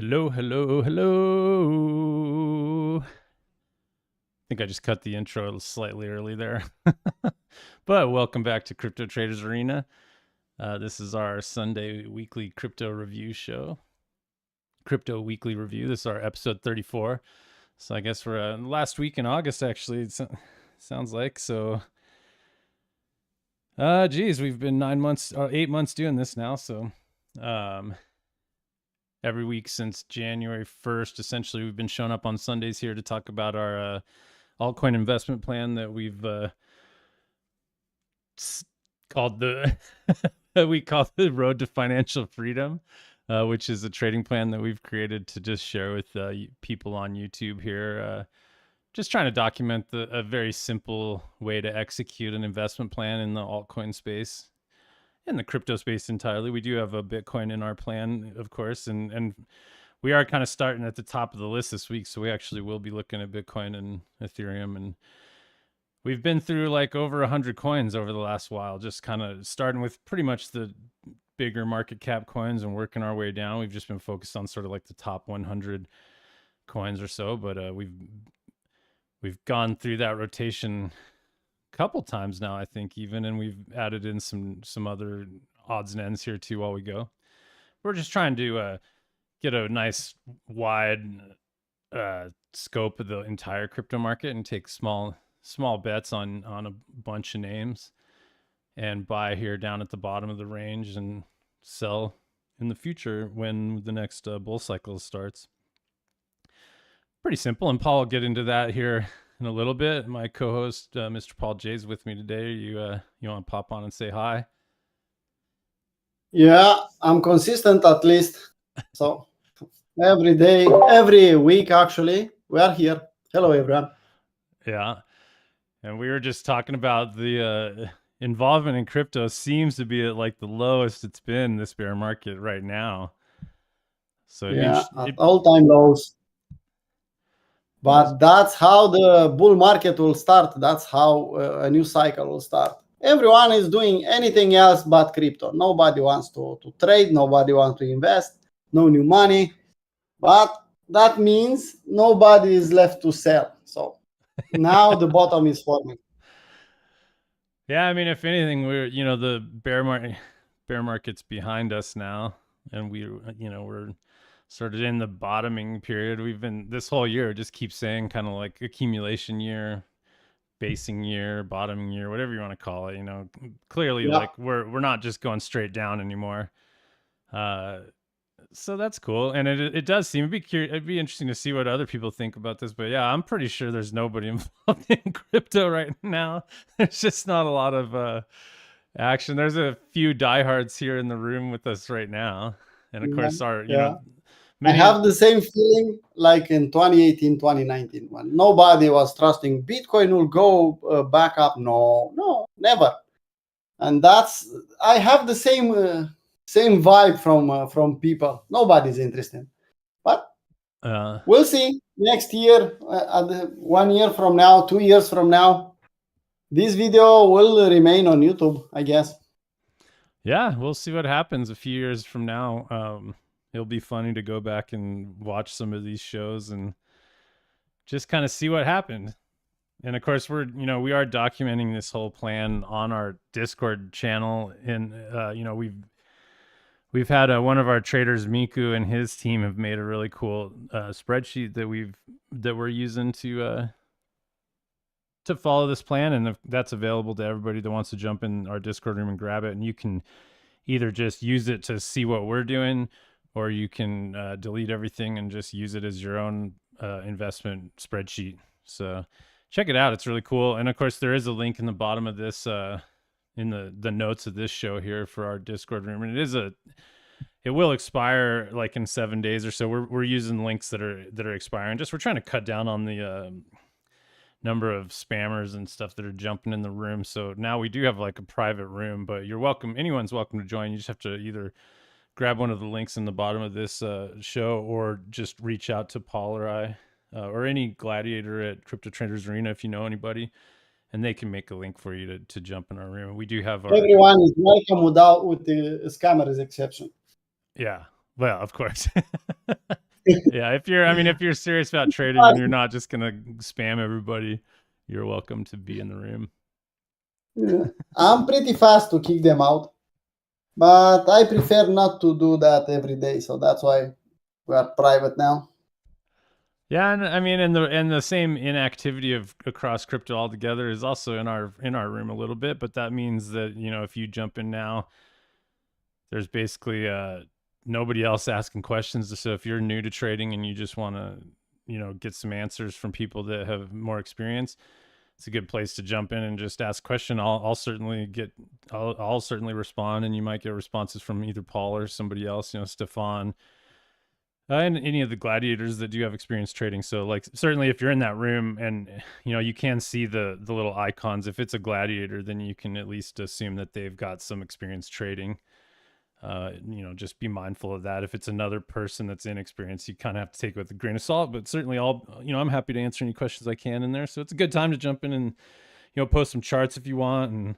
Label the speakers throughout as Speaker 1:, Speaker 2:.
Speaker 1: Hello, hello, hello. I think I just cut the intro slightly early there. But welcome back to Crypto Traders Arena. This is our Sunday weekly crypto review show. Crypto Weekly Review. This is our episode 34. So I guess we're last week in August, actually, it sounds like. So, geez, we've been 8 months doing this now. So, every week since January 1st, essentially, we've been showing up on Sundays here to talk about our altcoin investment plan that we've called the we call the Road to Financial Freedom, which is a trading plan that we've created to just share with people on YouTube here. Just trying to document a very simple way to execute an investment plan in the altcoin space, in the crypto space entirely. We do have a Bitcoin in our plan, of course, and we are kind of starting at the top of the list this week. So we actually will be looking at Bitcoin and Ethereum, and we've been through like over 100 coins over the last while, just kind of starting with pretty much the bigger market cap coins and working our way down. We've just been focused on sort of like the top 100 coins or so, but we've gone through that rotation couple times now, I think, even, and we've added in some other odds and ends here too while we go. We're just trying to get a nice wide scope of the entire crypto market and take small bets on a bunch of names and buy here down at the bottom of the range and sell in the future when the next bull cycle starts. Pretty simple, and Paul will get into that here in a little bit. My co-host, Mr. Paul J, is with me today. You want to pop on and say hi?
Speaker 2: Yeah, I'm consistent at least. So every day, every week, actually, we are here. Hello, everyone.
Speaker 1: Yeah. And we were just talking about the involvement in crypto seems to be at like the lowest it's been this bear market right now. So
Speaker 2: at all-time lows. But that's how the bull market will start. That's how a new cycle will start. Everyone is doing anything else but crypto. Nobody wants to trade. Nobody wants to invest. No new money. But that means nobody is left to sell. So now the bottom is forming.
Speaker 1: Yeah, I mean, if anything, we're the bear market's behind us now, and we're sort of in the bottoming period. We've been this whole year just keep saying kind of like accumulation year, basing year, bottoming year, whatever you want to call it. Clearly, like we're not just going straight down anymore. So that's cool, and it does seem it'd be interesting to see what other people think about this. But yeah, I'm pretty sure there's nobody involved in crypto right now. There's just not a lot of action. There's a few diehards here in the room with us right now, and of course our
Speaker 2: I have the same feeling like in 2018, 2019, when nobody was trusting Bitcoin will go back up. No, never. And I have the same vibe from people. Nobody's interested. But we'll see next year, 1 year from now, 2 years from now. This video will remain on YouTube, I guess.
Speaker 1: Yeah, we'll see what happens a few years from now. It'll be funny to go back and watch some of these shows and just kind of see what happened. And of course, we are documenting this whole plan on our Discord channel. And we've had one of our traders, Miku, and his team have made a really cool spreadsheet that we're using to follow this plan, and that's available to everybody that wants to jump in our Discord room and grab it. And you can either just use it to see what we're doing, or you can delete everything and just use it as your own investment spreadsheet. So check it out. It's really cool. And of course, there is a link in the bottom of this, in the notes of this show here for our Discord room. And it will expire like in 7 days or so. We're using links that are expiring. We're trying to cut down on the number of spammers and stuff that are jumping in the room. So now we do have like a private room, but you're welcome. Anyone's welcome to join. You just have to either grab one of the links in the bottom of this show, or just reach out to Paul or I, or any gladiator at Crypto Traders Arena if you know anybody, and they can make a link for you to jump in our room. We do have
Speaker 2: everyone is welcome with the scammers exception.
Speaker 1: Yeah, well, of course. Yeah, if you're serious about trading and you're not just gonna spam everybody, you're welcome to be in the room.
Speaker 2: Yeah. I'm pretty fast to kick them out, but I prefer not to do that every day. So that's why we are private now.
Speaker 1: Yeah, and I mean, and the same inactivity of across crypto altogether is also in our room a little bit, but that means that if you jump in now, there's basically nobody else asking questions. So if you're new to trading and you just want to get some answers from people that have more experience, it's a good place to jump in and just ask question. I'll certainly I'll certainly respond, and you might get responses from either Paul or somebody else, Stefan, and any of the gladiators that do have experience trading. So like certainly if you're in that room and you can see the little icons, if it's a gladiator, then you can at least assume that they've got some experience trading. Just be mindful of that. If it's another person that's inexperienced, you kind of have to take it with a grain of salt. But certainly, I'm happy to answer any questions I can in there. So it's a good time to jump in and post some charts if you want and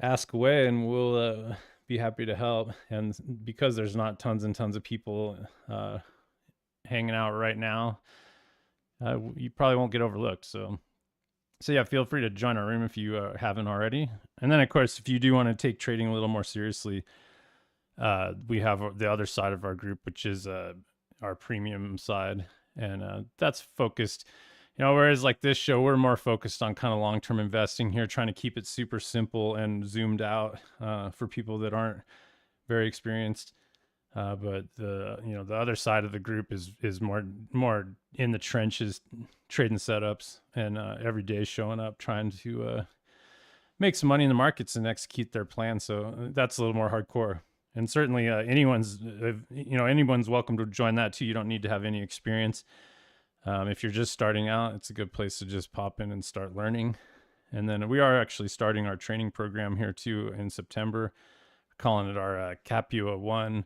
Speaker 1: ask away, and we'll be happy to help. And because there's not tons and tons of people hanging out right now, you probably won't get overlooked. So yeah, feel free to join our room if you haven't already. And then, of course, if you do want to take trading a little more seriously, we have the other side of our group, which is our premium side, and that's focused. Whereas like this show, we're more focused on kind of long-term investing here, trying to keep it super simple and zoomed out for people that aren't very experienced. But the other side of the group is more in the trenches, trading setups, and every day showing up, trying to make some money in the markets and execute their plan. So that's a little more hardcore. And certainly anyone's welcome to join that too. You don't need to have any experience. If you're just starting out, it's a good place to just pop in and start learning. And then we are actually starting our training program here too in September, calling it our CAPUA I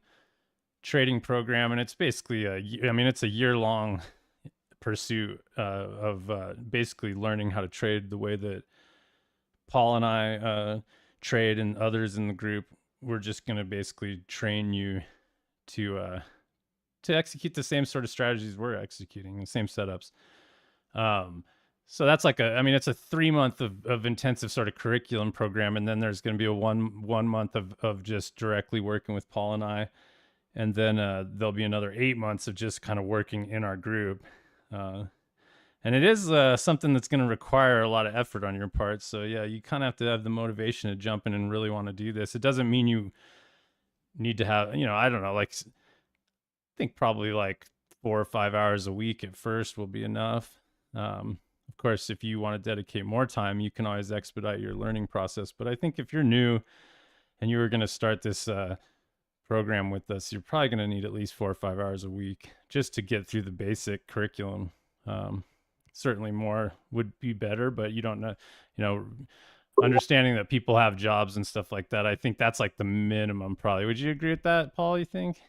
Speaker 1: trading program. And it's basically it's a year-long pursuit of basically learning how to trade the way that Paul and I trade, and others in the group. We're just going to basically train you to execute the same sort of strategies we're executing, the same setups. So that's like it's a 3 month of intensive sort of curriculum program. And then there's going to be a one month of just directly working with Paul and I. And then there'll be another 8 months of just kind of working in our group. And it is something that's going to require a lot of effort on your part. So yeah, you kind of have to have the motivation to jump in and really want to do this. It doesn't mean you need to have, I don't know, like I think probably like 4 or 5 hours a week at first will be enough. Of course, if you want to dedicate more time, you can always expedite your learning process. But I think if you're new and you were going to start this program with us, you're probably going to need at least 4 or 5 hours a week just to get through the basic curriculum. Certainly more would be better, but you don't know, understanding that people have jobs and stuff like that. I think that's like the minimum probably. Would you agree with that, Paul, you think?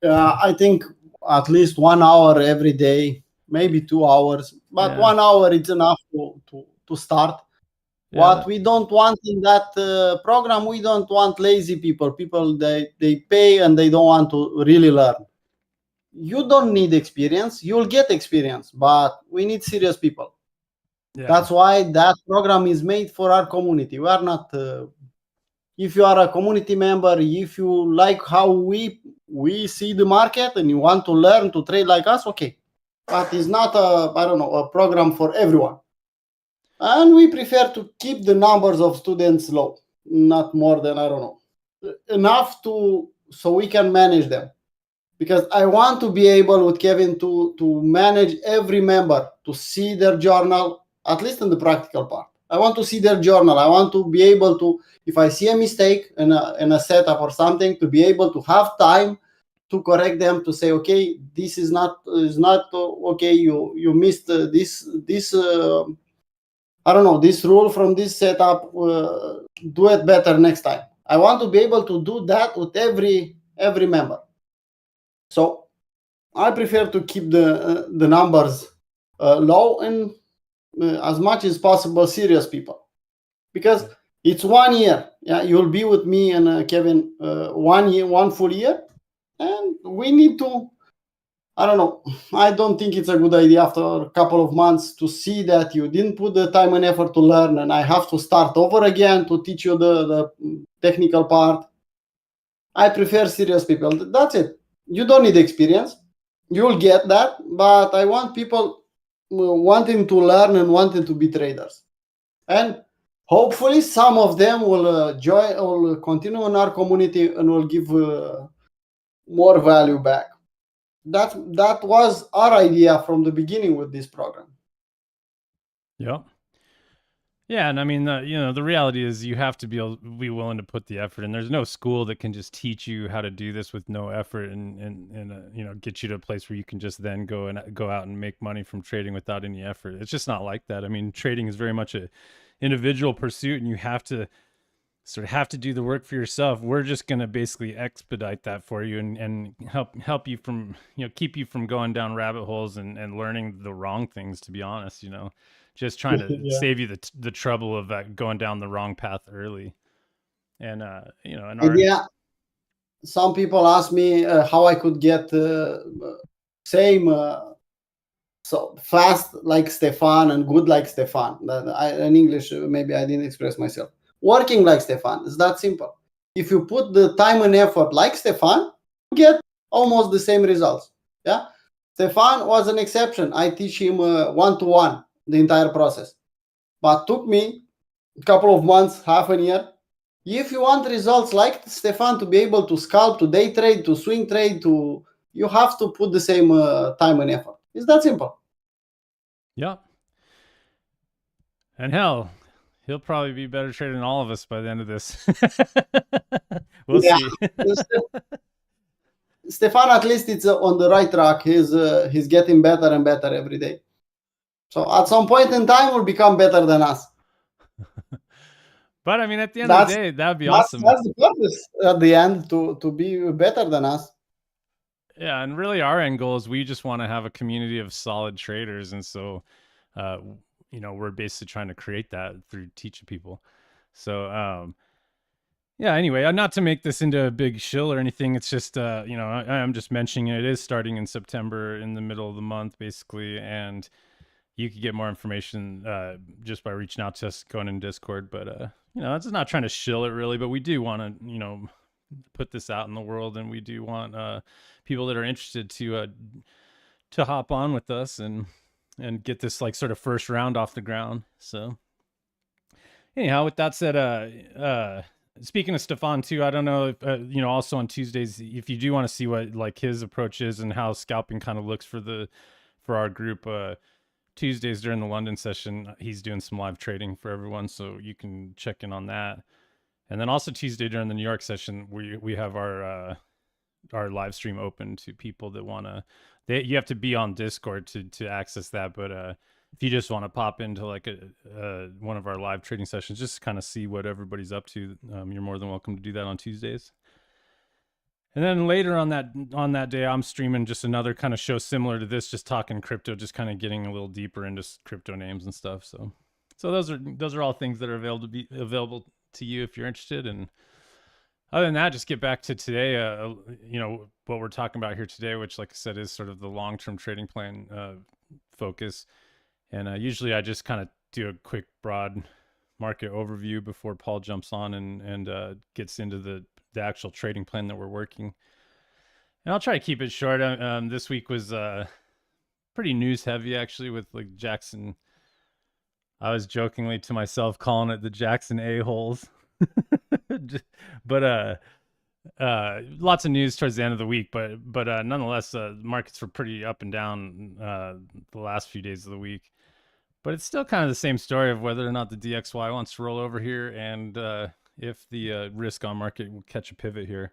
Speaker 2: I think at least 1 hour every day, maybe 2 hours, but 1 hour is enough to start. What we don't want in that program, we don't want lazy people. They pay and they don't want to really learn. You don't need experience. You'll get experience, but we need serious people. Yeah. That's why that program is made for our community. We are not. If you are a community member, if you like how we see the market and you want to learn to trade like us, okay. But it's not a program for everyone. And we prefer to keep the numbers of students low, not more than, enough so we can manage them. Because I want to be able with Kevin to manage every member, to see their journal, at least in the practical part. I want to see their journal. I want to be able to, if I see a mistake in a setup or something, to be able to have time to correct them, to say, okay, this is not okay. You missed this this rule from this setup. Do it better next time. I want to be able to do that with every member. So I prefer to keep the numbers low and as much as possible serious people, because it's 1 year. Yeah, you'll be with me and Kevin 1 full year, and we need to I don't know. I don't think it's a good idea after a couple of months to see that you didn't put the time and effort to learn, and I have to start over again to teach you the technical part. I prefer serious people. That's it. You don't need experience. You'll get that, but I want people wanting to learn and wanting to be traders. And hopefully, some of them will join, will continue in our community and will give more value back. That was our idea from the beginning with this program.
Speaker 1: Yep. Yeah, and I mean, the reality is you have to be willing to put the effort in. There's no school that can just teach you how to do this with no effort and get you to a place where you can just then go out and make money from trading without any effort. It's just not like that. I mean, trading is very much a individual pursuit, and you have to do the work for yourself. We're just going to basically expedite that for you and help you from, keep you from going down rabbit holes and learning the wrong things, to be honest, just trying to
Speaker 2: Yeah.
Speaker 1: save you the trouble of going down the wrong path early. And, in our,
Speaker 2: Idea. Some people ask me how I could get same so fast like Stefan and good like Stefan. In English, maybe I didn't express myself. Working like Stefan is that simple. If you put the time and effort like Stefan, you get almost the same results. Yeah, Stefan was an exception. I teach him one to one the entire process, but took me a couple of months, half a year. If you want results like Stefan to be able to scalp, to day trade, to swing trade, you have to put the same time and effort. It's that simple.
Speaker 1: yeah. And hell, he'll probably be better trader than all of us by the end of this. We'll
Speaker 2: Yeah,
Speaker 1: see.
Speaker 2: Stefan at least it's on the right track. He's getting better and better every day. So at some point in time, will become better than us.
Speaker 1: But I mean, at the end of the
Speaker 2: That's
Speaker 1: day, that would be
Speaker 2: that's
Speaker 1: awesome.
Speaker 2: that's the purpose at the end to be better than us.
Speaker 1: Yeah, and really our end goal is we just want to have a community of solid traders, and so uh we're basically trying to create that through teaching people. So yeah, anyway, not to make this into a big shill or anything, it's just I'm just mentioning it is starting in September in the middle of the month basically, and you could get more information just by reaching out to us going in Discord. But it's not trying to shill it really, but we do want to put this out in the world, and we do want people that are interested to hop on with us and get this like sort of first round off the ground. So anyhow, with that said, speaking of Stefan too, I don't know if also on Tuesdays, if you do want to see what like his approach is and how scalping kind of looks for our group, Tuesdays during the London session, he's doing some live trading for everyone, so you can check in on that. And then also Tuesday during the New York session, we have our live stream open to people that want to. You have to be on Discord to access that, but if you just want to pop into like one of our live trading sessions, just kind of see what everybody's up to, you're more than welcome to do that on Tuesdays. And then later on that day, I'm streaming just another kind of show similar to this, just talking crypto, just kind of getting a little deeper into crypto names and stuff. So those are all things that are available to you if you're interested. And other than that, just get back to today. What we're talking about here today, which, like I said, is sort of the long-term trading plan focus. And usually, I just kind of do a quick, broad market overview before Paul jumps on and gets into the actual trading plan that we're working. And I'll try to keep it short. This week was pretty news heavy, actually, with like Jackson. I was jokingly to myself calling it the Jackson a-holes. But lots of news towards the end of the week, but nonetheless, markets were pretty up and down the last few days of the week. But it's still kind of the same story of whether or not the DXY wants to roll over here, and if the risk on market will catch a pivot here.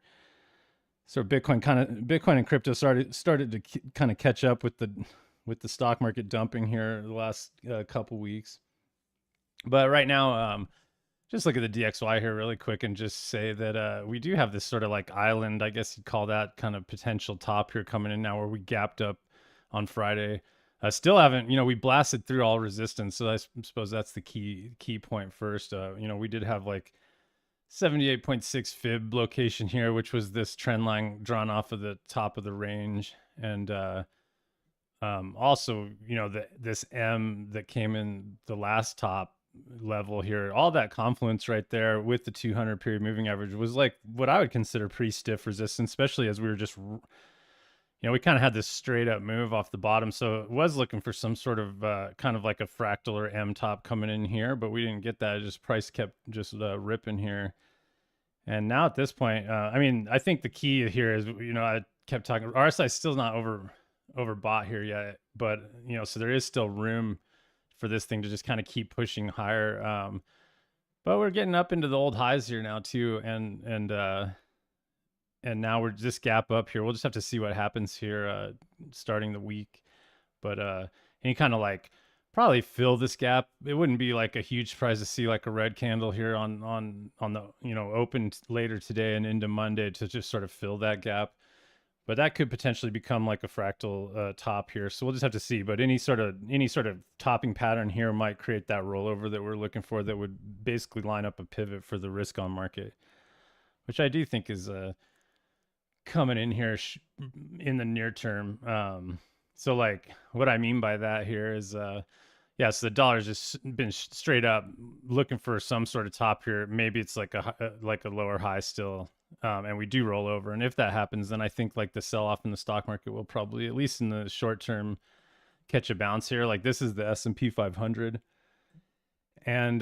Speaker 1: So Bitcoin and crypto started to kind of catch up with the stock market dumping here the last couple weeks. But right now, just look at the DXY here really quick and just say that we do have this sort of like island, I guess you'd call that, kind of potential top here coming in now, where we gapped up on Friday. Still haven't, we blasted through all resistance. So I suppose that's the key point first. We did have like 78.6 fib location here, which was this trend line drawn off of the top of the range. And also, this M that came in the last top level here, all that confluence right there with the 200 period moving average was like what I would consider pretty stiff resistance, especially as we were just, we kind of had this straight up move off the bottom. So it was looking for some sort of kind of like a fractal or M top coming in here, but we didn't get that. Just price kept just ripping here. And now at this point, I think the key here is, I kept talking. RSI is still not overbought here yet, but so there is still room for this thing to just kind of keep pushing higher. But we're getting up into the old highs here now too, and now we're just gap up here. We'll just have to see what happens here, starting the week. But any kind of like probably fill this gap. It wouldn't be like a huge surprise to see like a red candle here on the open later today and into Monday to just sort of fill that gap. But that could potentially become like a fractal top here. So we'll just have to see. But any sort of topping pattern here might create that rollover that we're looking for, that would basically line up a pivot for the risk on market, which I do think is coming in here in the near term. So like what I mean by that here is, yeah, so the dollar's just been straight up looking for some sort of top here. Maybe it's like a lower high still, and we do roll over. And if that happens, then I think like the sell off in the stock market will probably, at least in the short term, catch a bounce here. Like this is the S&P 500, and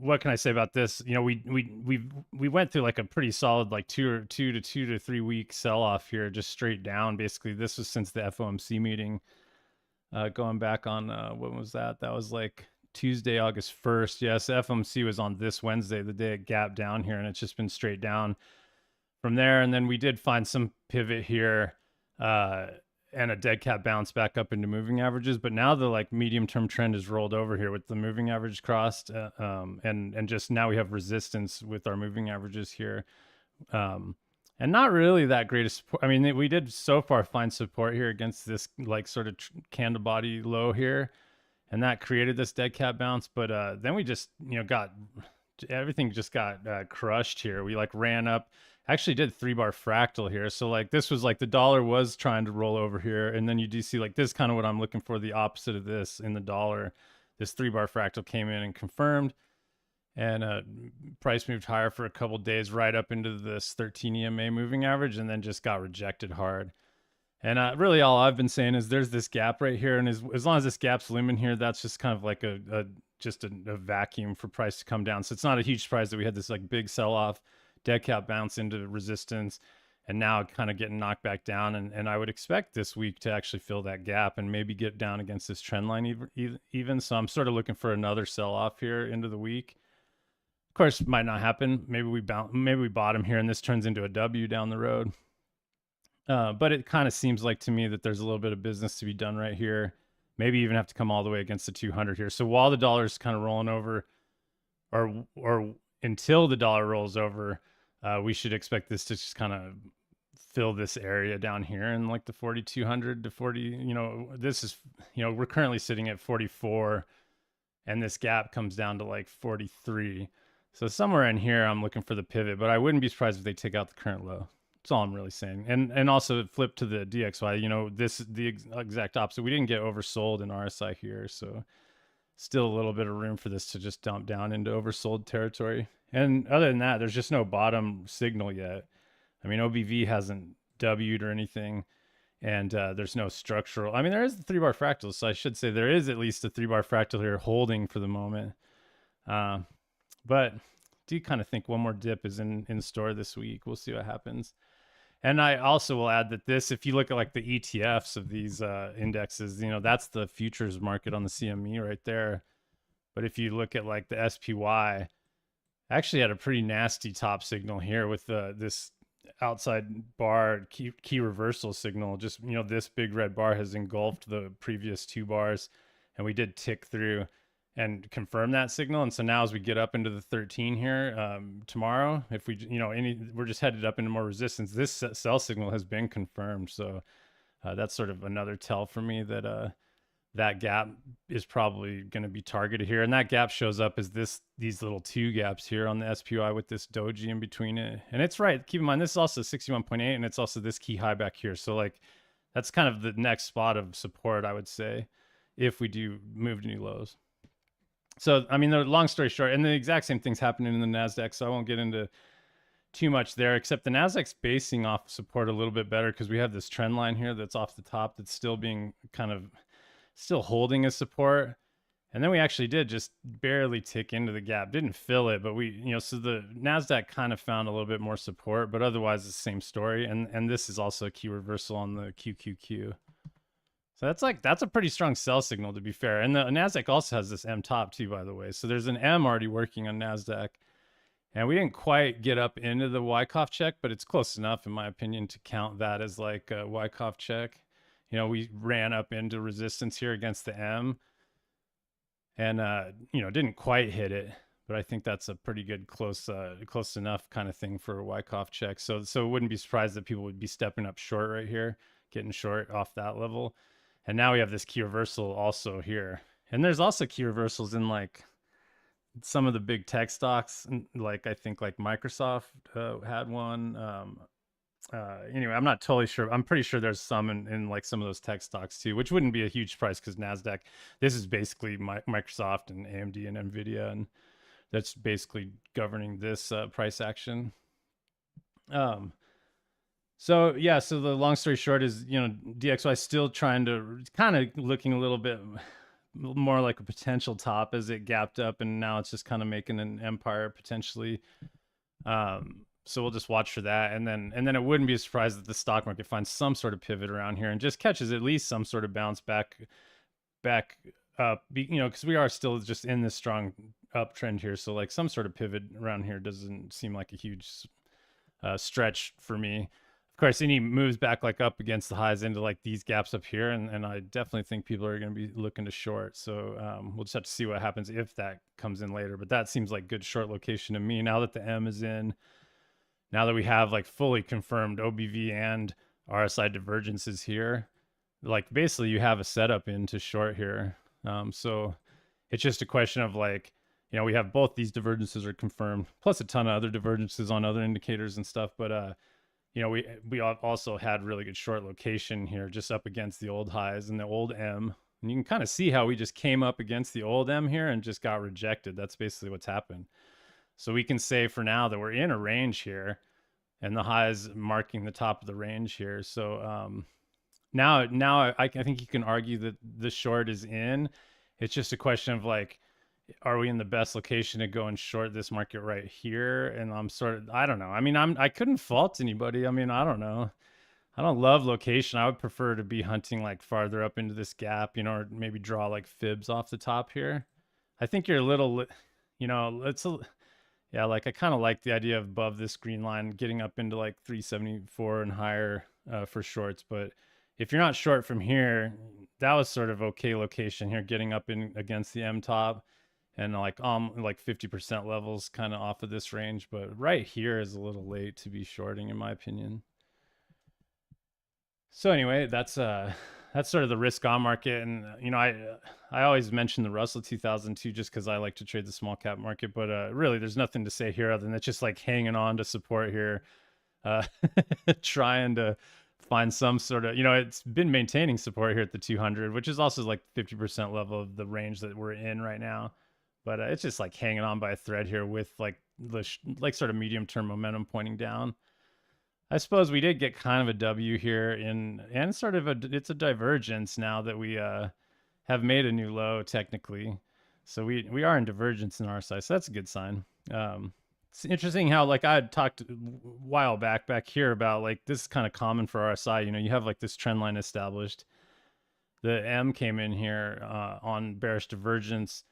Speaker 1: what can I say about this? We went through like a pretty solid like 2 to 3 week sell off here, just straight down. Basically, this was since the FOMC meeting. Going back on when was that? That was like Tuesday, August 1st. Yes, FOMC was on this Wednesday, the day it gapped down here, and it's just been straight down from there. And then we did find some pivot here, and a dead cat bounce back up into moving averages. But now the like medium term trend is rolled over here with the moving average crossed, and just now we have resistance with our moving averages here. And not really that great of support. I mean, we did so far find support here against this like sort of candle body low here, and that created this dead cat bounce. But then we just got everything just got crushed here. We like ran up, actually did 3-bar fractal here. So like this was like the dollar was trying to roll over here, and then you do see like this kind of what I'm looking for, the opposite of this in the dollar. This 3-bar fractal came in and confirmed, and price moved higher for a couple days right up into this 13 EMA moving average, and then just got rejected hard. And really all I've been saying is there's this gap right here, and as long as this gap's looming here, that's just kind of like a vacuum for price to come down. So it's not a huge surprise that we had this like big sell off, dead cat bounce into resistance, and now kind of getting knocked back down. And I would expect this week to actually fill that gap and maybe get down against this trend line even. So I'm sort of looking for another sell off here into the week. Of course, it might not happen. Maybe we bottom here and this turns into a W down the road. But it kind of seems like to me that there's a little bit of business to be done right here. Maybe even have to come all the way against the 200 here. So while the dollar's kind of rolling over, or until the dollar rolls over, we should expect this to just kind of fill this area down here in like the 4,200 to 40. This is, we're currently sitting at 44, and this gap comes down to like 43. So somewhere in here, I'm looking for the pivot, but I wouldn't be surprised if they take out the current low. That's all I'm really saying. And also flip to the DXY, this is the exact opposite. We didn't get oversold in RSI here, so still a little bit of room for this to just dump down into oversold territory. And other than that, there's just no bottom signal yet. I mean, OBV hasn't W'd or anything, and there's no structural. I mean, there is the 3-bar fractal, so I should say there is at least a 3-bar fractal here holding for the moment. But do kind of think one more dip is in store this week. We'll see what happens. And I also will add that this, if you look at like the ETFs of these indexes, that's the futures market on the CME right there. But if you look at like the SPY, actually had a pretty nasty top signal here with this outside bar key reversal signal. Just, this big red bar has engulfed the previous 2 bars, and we did tick through and confirm that signal. And so now as we get up into the 13 here, tomorrow, if we, we're just headed up into more resistance, this sell signal has been confirmed. So that's sort of another tell for me that that gap is probably going to be targeted here, and that gap shows up as these little two gaps here on the SPY with this doji in between it. And it's right, keep in mind this is also 61.8, and it's also this key high back here, so like that's kind of the next spot of support, I would say, if we do move to new lows. So I mean, the long story short, and the exact same thing's happening in the Nasdaq, so I won't get into too much there, except the Nasdaq's basing off support a little bit better because we have this trend line here that's off the top that's still being kind of still holding as support. And then we actually did just barely tick into the gap. Didn't fill it, but we, so the Nasdaq kind of found a little bit more support, but otherwise it's the same story. And this is also a key reversal on the QQQ. So that's a pretty strong sell signal, to be fair. And the Nasdaq also has this M top too, by the way. So there's an M already working on Nasdaq. And we didn't quite get up into the Wyckoff check, but it's close enough, in my opinion, to count that as like a Wyckoff check. We ran up into resistance here against the M, and didn't quite hit it, but I think that's a pretty good close enough kind of thing for a Wyckoff check. So it wouldn't be surprised that people would be stepping up short right here, getting short off that level. And now we have this key reversal also here, and there's also key reversals in like some of the big tech stocks, like I think like Microsoft had one. Anyway, I'm not totally sure. I'm pretty sure there's some in like some of those tech stocks too, which wouldn't be a huge price because Nasdaq. This is basically Microsoft and AMD and Nvidia, and that's basically governing this price action. So yeah, so the long story short is, DXY still trying to kind of looking a little bit more like a potential top as it gapped up, and now it's just kind of making an empire potentially. So we'll just watch for that, and then it wouldn't be a surprise that the stock market finds some sort of pivot around here and just catches at least some sort of bounce back up, because we are still just in this strong uptrend here. So like some sort of pivot around here doesn't seem like a huge stretch for me. Of course, any moves back like up against the highs into like these gaps up here, and I definitely think people are going to be looking to short. So we'll just have to see what happens if that comes in later. But that seems like good short location to me now that the M is in. Now that we have like fully confirmed OBV and RSI divergences here, like basically you have a setup into short here. So it's just a question of like, we have both these divergences are confirmed, plus a ton of other divergences on other indicators and stuff. But we also had really good short location here, just up against the old highs and the old M. And you can kind of see how we just came up against the old M here and just got rejected. That's basically what's happened. So we can say for now that we're in a range here, and the highs marking the top of the range here. So now I think you can argue that the short is in. It's just a question of like, are we in the best location to go and short this market right here? And I don't know. I mean, I couldn't fault anybody. I mean, I don't know. I don't love location. I would prefer to be hunting like farther up into this gap, or maybe draw like fibs off the top here. I think you're a little, yeah, like I kind of like the idea of above this green line, getting up into like 374 and higher for shorts. But if you're not short from here, that was sort of okay location here, getting up in against the M top and like 50% levels kind of off of this range. But right here is a little late to be shorting, in my opinion. So anyway, that's sort of the risk on market. And I always mention the Russell 2000 too, just because I like to trade the small cap market. But really, there's nothing to say here other than it's just like hanging on to support here, trying to find some sort of, it's been maintaining support here at the 200, which is also like 50% level of the range that we're in right now. But it's just like hanging on by a thread here with like the sort of medium term momentum pointing down. I suppose we did get kind of a W here and sort of it's a divergence now that we have made a new low technically. So we are in divergence in RSI, so that's a good sign. It's interesting how like I had talked a while back here about like this is kind of common for RSI. You have like this trend line established. The M came in here on bearish divergence,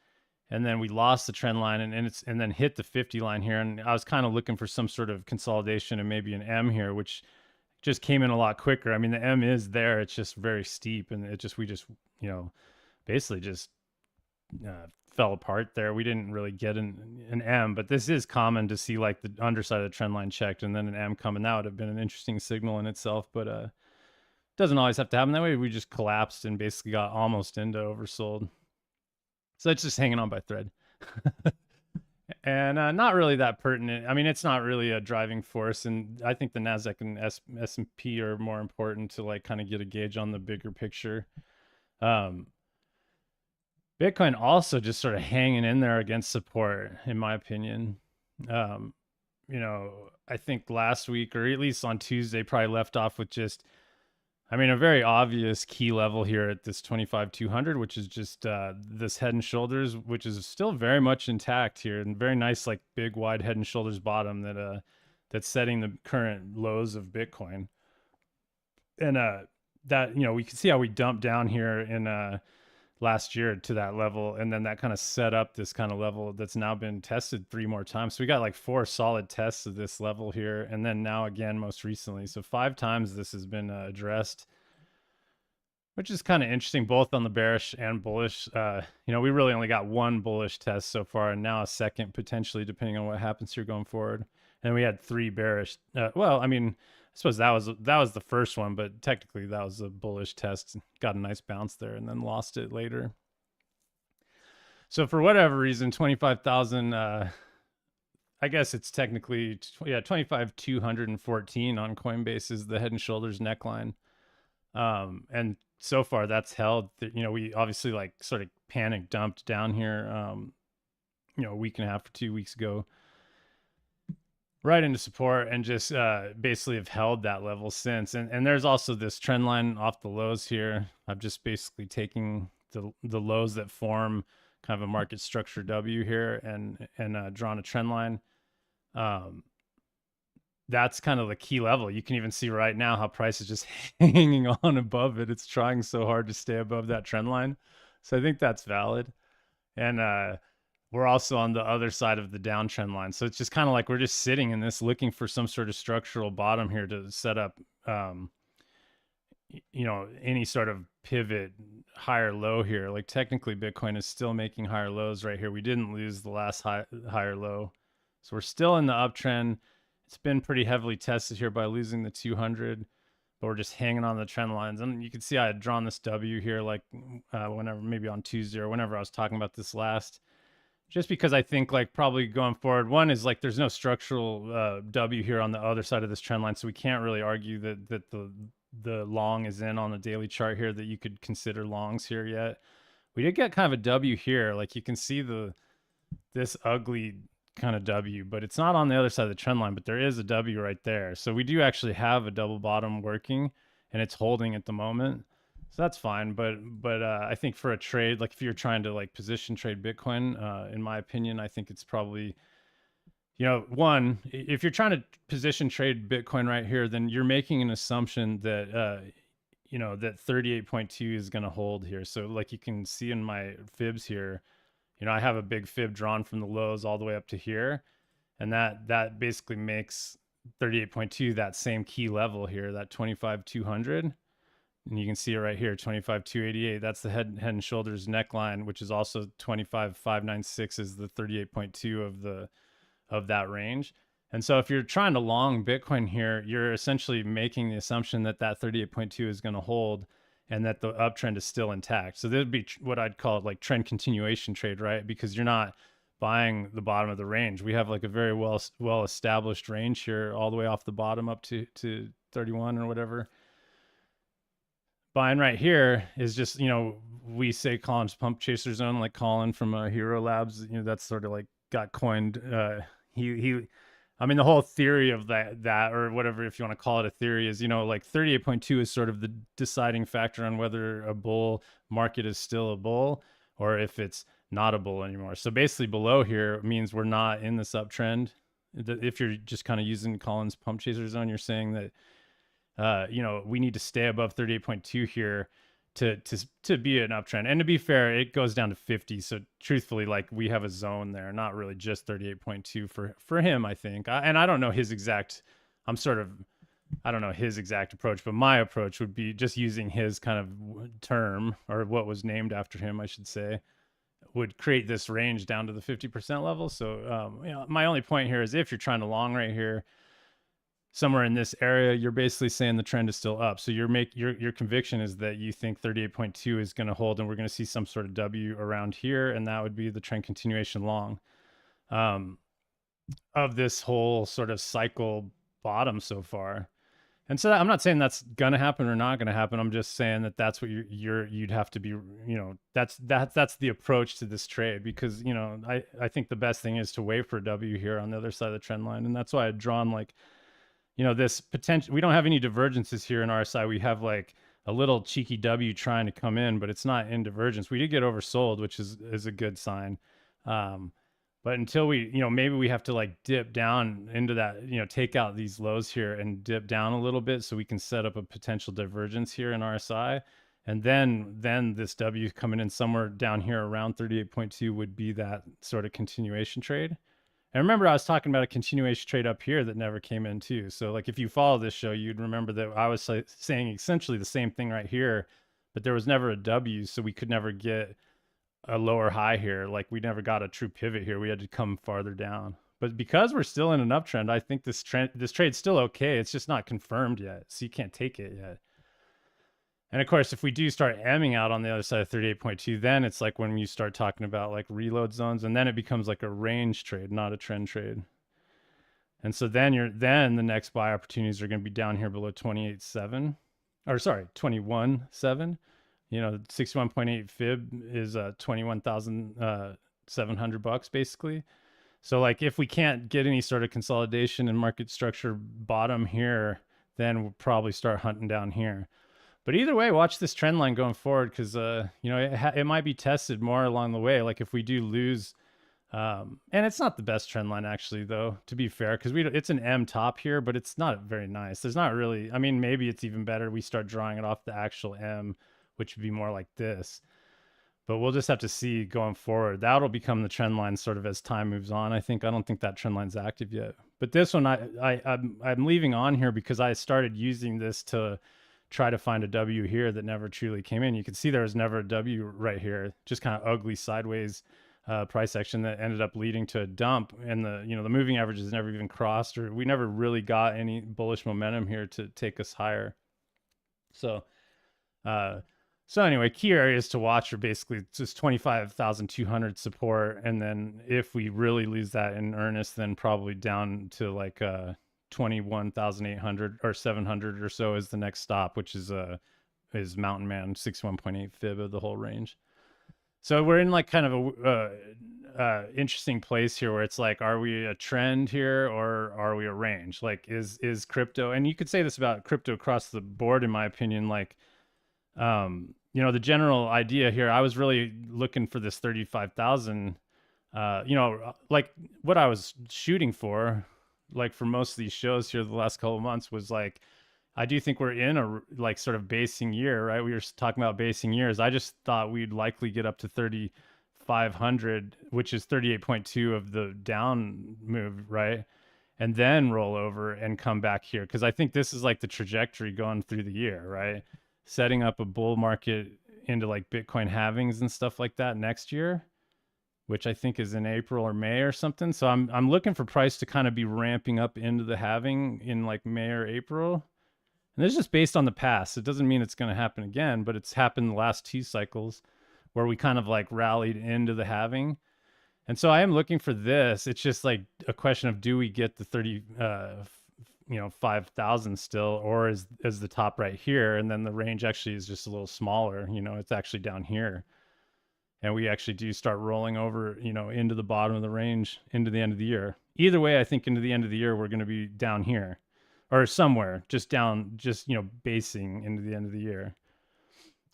Speaker 1: and then we lost the trend line and then hit the 50 line here. And I was kind of looking for some sort of consolidation and maybe an M here, which just came in a lot quicker. I mean, the M is there. It's just very steep. And we just, basically just fell apart there. We didn't really get an M, but this is common to see like the underside of the trend line checked and then an M coming out. It would have been an interesting signal in itself, but Doesn't always have to happen that way. We just collapsed and basically got almost into oversold. So it's just hanging on by thread. And not really that pertinent. I mean, it's not really a driving force, and I think the Nasdaq and S&P are more important to like kind of get a gauge on the bigger picture. Bitcoin also just sort of hanging in there against support, in my opinion. I think last week, or at least on Tuesday, probably left off with just, I mean, a very obvious key level here at this 25,200, which is just this head and shoulders, which is still very much intact here, and very nice, like big, wide head and shoulders bottom that's setting the current lows of Bitcoin. And that, we can see how we dumped down here in last year to that level, and then that kind of set up this kind of level that's now been tested 3 more times. So we got like 4 solid tests of this level here, and then now again most recently. So 5 times this has been addressed, which is kind of interesting, both on the bearish and bullish. We really only got 1 bullish test so far, and now a second potentially, depending on what happens here going forward. And we had 3 bearish. Well, I mean, I suppose that was the first one, but technically that was a bullish test. Got a nice bounce there, and then lost it later. So for whatever reason, 25,000. I guess it's technically 25,214 on Coinbase is the head and shoulders neckline. And so far that's held. We obviously like sort of panic dumped down here. A week and a half or 2 weeks ago, right into support, and just basically have held that level since. And there's also this trend line off the lows here. I'm just basically taking the lows that form kind of a market structure W here, and drawn a trend line. That's kind of the key level. You can even see right now how price is just hanging on above it. It's trying so hard to stay above that trend line. So I think that's valid. And we're also on the other side of the downtrend line. So it's just kind of like we're just sitting in this, looking for some sort of structural bottom here to set up, any sort of pivot higher low here. Like technically Bitcoin is still making higher lows right here. We didn't lose the last higher low. So we're still in the uptrend. It's been pretty heavily tested here by losing the 200, but we're just hanging on the trend lines. And you can see I had drawn this W here, like whenever, maybe on Tuesday or whenever I was talking about this last, just because I think like probably going forward, one is like there's no structural W here on the other side of this trend line, so we can't really argue that the long is in on the daily chart here, that you could consider longs here yet. We did get kind of a W here, like you can see this ugly kind of W, but it's not on the other side of the trend line, but there is a W right there. So we do actually have a double bottom working, and it's holding at the moment. So that's fine. But I think for a trade, like if you're trying to like position trade Bitcoin, in my opinion, I think it's probably, one, if you're trying to position trade Bitcoin right here, then you're making an assumption that, that 38.2 is going to hold here. So like you can see in my fibs here, I have a big fib drawn from the lows all the way up to here. And that basically makes 38.2 that same key level here, that 25,200. And you can see it right here, 25,288. That's the head and shoulders neckline, which is also 25,596 is the 38.2 of that range. And so if you're trying to long Bitcoin here, you're essentially making the assumption that 38.2 is going to hold, and that the uptrend is still intact. So this would be what I'd call like trend continuation trade, right? Because you're not buying the bottom of the range. We have like a very well established range here, all the way off the bottom up to 31 or whatever. Buying right here is just, we say Colin's pump chaser zone, like Colin from Hero Labs, that's sort of like got coined. I mean, the whole theory of that or whatever, if you want to call it a theory, is, like 38.2 is sort of the deciding factor on whether a bull market is still a bull or if it's not a bull anymore. So basically below here means we're not in this uptrend. If you're just kind of using Colin's pump chaser zone, you're saying that, we need to stay above 38.2 here to be an uptrend. And to be fair, it goes down to 50. So truthfully, like we have a zone there, not really just 38.2 for him, I think. And I don't know his exact, I don't know his exact approach, but my approach would be just using his kind of term, or what was named after him, I should say, would create this range down to the 50% level. So, my only point here is if you're trying to long right here, somewhere in this area, you're basically saying the trend is still up. So your conviction is that you think 38.2 is going to hold, and we're going to see some sort of W around here, and that would be the trend continuation long um, of this whole sort of cycle bottom so far. And so I'm not saying that's gonna happen or not gonna happen. I'm just saying that that's what you'd have to be, that's the approach to this trade, because I think the best thing is to wait for a W here on the other side of the trend line, and that's why I'd drawn like this potential. We don't have any divergences here in RSI. We have like a little cheeky W trying to come in, but it's not in divergence. We did get oversold, which is a good sign. Um, but until we, maybe we have to like dip down into that, take out these lows here and dip down a little bit so we can set up a potential divergence here in RSI. And then this W coming in somewhere down here around 38.2 would be that sort of continuation trade. And remember, I was talking about a continuation trade up here that never came in too. So like if you follow this show, you'd remember that I was saying essentially the same thing right here, but there was never a W, so we could never get a lower high here. Like we never got a true pivot here. We had to come farther down. But because we're still in an uptrend, I think this trade's still okay. It's just not confirmed yet, so you can't take it yet. And of course, if we do start amming out on the other side of 38.2, then it's like when you start talking about like reload zones, and then it becomes like a range trade, not a trend trade. And so then the next buy opportunities are going to be down here below 28.7, or sorry, 21.7. 61.8 fib is 21,700 bucks basically. So like if we can't get any sort of consolidation and market structure bottom here, then we'll probably start hunting down here. But either way, watch this trend line going forward, because it might be tested more along the way. Like if we do lose, and it's not the best trend line actually, though, to be fair, because it's an M top here, but it's not very nice. There's not really. I mean, maybe it's even better we start drawing it off the actual M, which would be more like this. But we'll just have to see going forward. That'll become the trend line sort of as time moves on. I don't think that trend line's active yet. But this one, I'm leaving on here because I started using this to try to find a W here that never truly came in. You can see there was never a W right here, just kind of ugly sideways price action that ended up leading to a dump, and the moving averages never even crossed, or we never really got any bullish momentum here to take us higher. So anyway, key areas to watch are basically just 25,200 support, and then if we really lose that in earnest, then probably down to like 21,800 or 700 or so is the next stop, which is Mountain Man 61.8 fib of the whole range. So we're in like kind of a interesting place here, where it's like, are we a trend here or are we a range? Like is crypto, and you could say this about crypto across the board, in my opinion, like the general idea here, I was really looking for this 35,000, like what I was shooting for, like for most of these shows here the last couple of months, was like, I do think we're in a like sort of basing year, right? We were talking about basing years. I just thought we'd likely get up to 3,500, which is 38.2 of the down move, right? And then roll over and come back here, because I think this is like the trajectory going through the year, right? Setting up a bull market into like Bitcoin halvings and stuff like that next year, which I think is in April or May or something. So I'm looking for price to kind of be ramping up into the halving in like May or April. And this is just based on the past. It doesn't mean it's going to happen again, but it's happened the last two cycles where we kind of like rallied into the halving. And so I am looking for this. It's just like a question of, do we get the 5,000 still, or is the top right here, and then the range actually is just a little smaller. It's actually down here, and we actually do start rolling over, into the bottom of the range into the end of the year. Either way, I think into the end of the year we're going to be down here, or somewhere just down, just basing into the end of the year.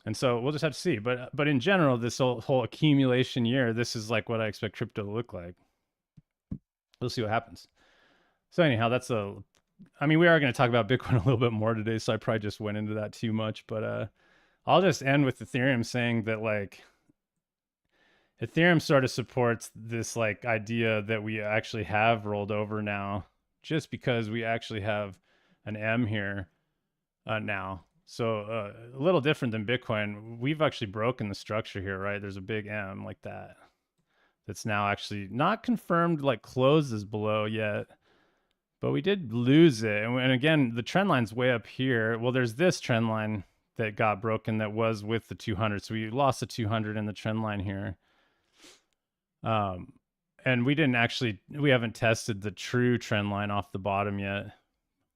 Speaker 1: And so we'll just have to see. But in general, this whole accumulation year, this is like what I expect crypto to look like. We'll see what happens. So anyhow, we are going to talk about Bitcoin a little bit more today, so I probably just went into that too much. But I'll just end with Ethereum saying that like Ethereum sort of supports this like idea that we actually have rolled over now, just because we actually have an M here now. So a little different than Bitcoin. We've actually broken the structure here, right? There's a big M like that's now actually not confirmed, like closes below yet, but we did lose it. And again, the trend line's way up here. Well, there's this trend line that got broken that was with the 200. So we lost the 200 in the trend line here. Um, and we haven't tested the true trend line off the bottom yet.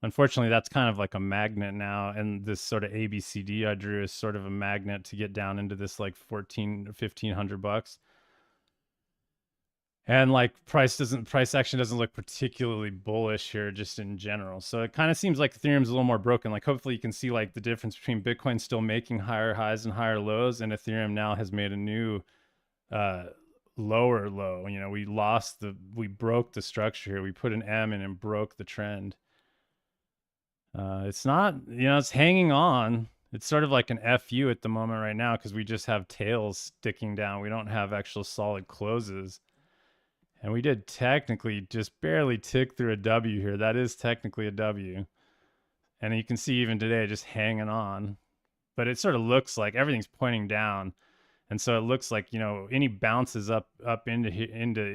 Speaker 1: Unfortunately, that's kind of like a magnet now. And this sort of ABCD I drew is sort of a magnet to get down into this like 14 or $1,500. And like price action doesn't look particularly bullish here just in general. So it kind of seems like Ethereum's a little more broken. Like hopefully you can see like the difference between Bitcoin still making higher highs and higher lows, and Ethereum now has made a new uh lower low. We broke the structure here. We put an M in and broke the trend. It's not, it's hanging on. It's sort of like an FU at the moment right now because we just have tails sticking down. We don't have actual solid closes. And we did technically just barely tick through a W here. That is technically a W. And you can see even today just hanging on. But it sort of looks like everything's pointing down. And so it looks like, any bounces up into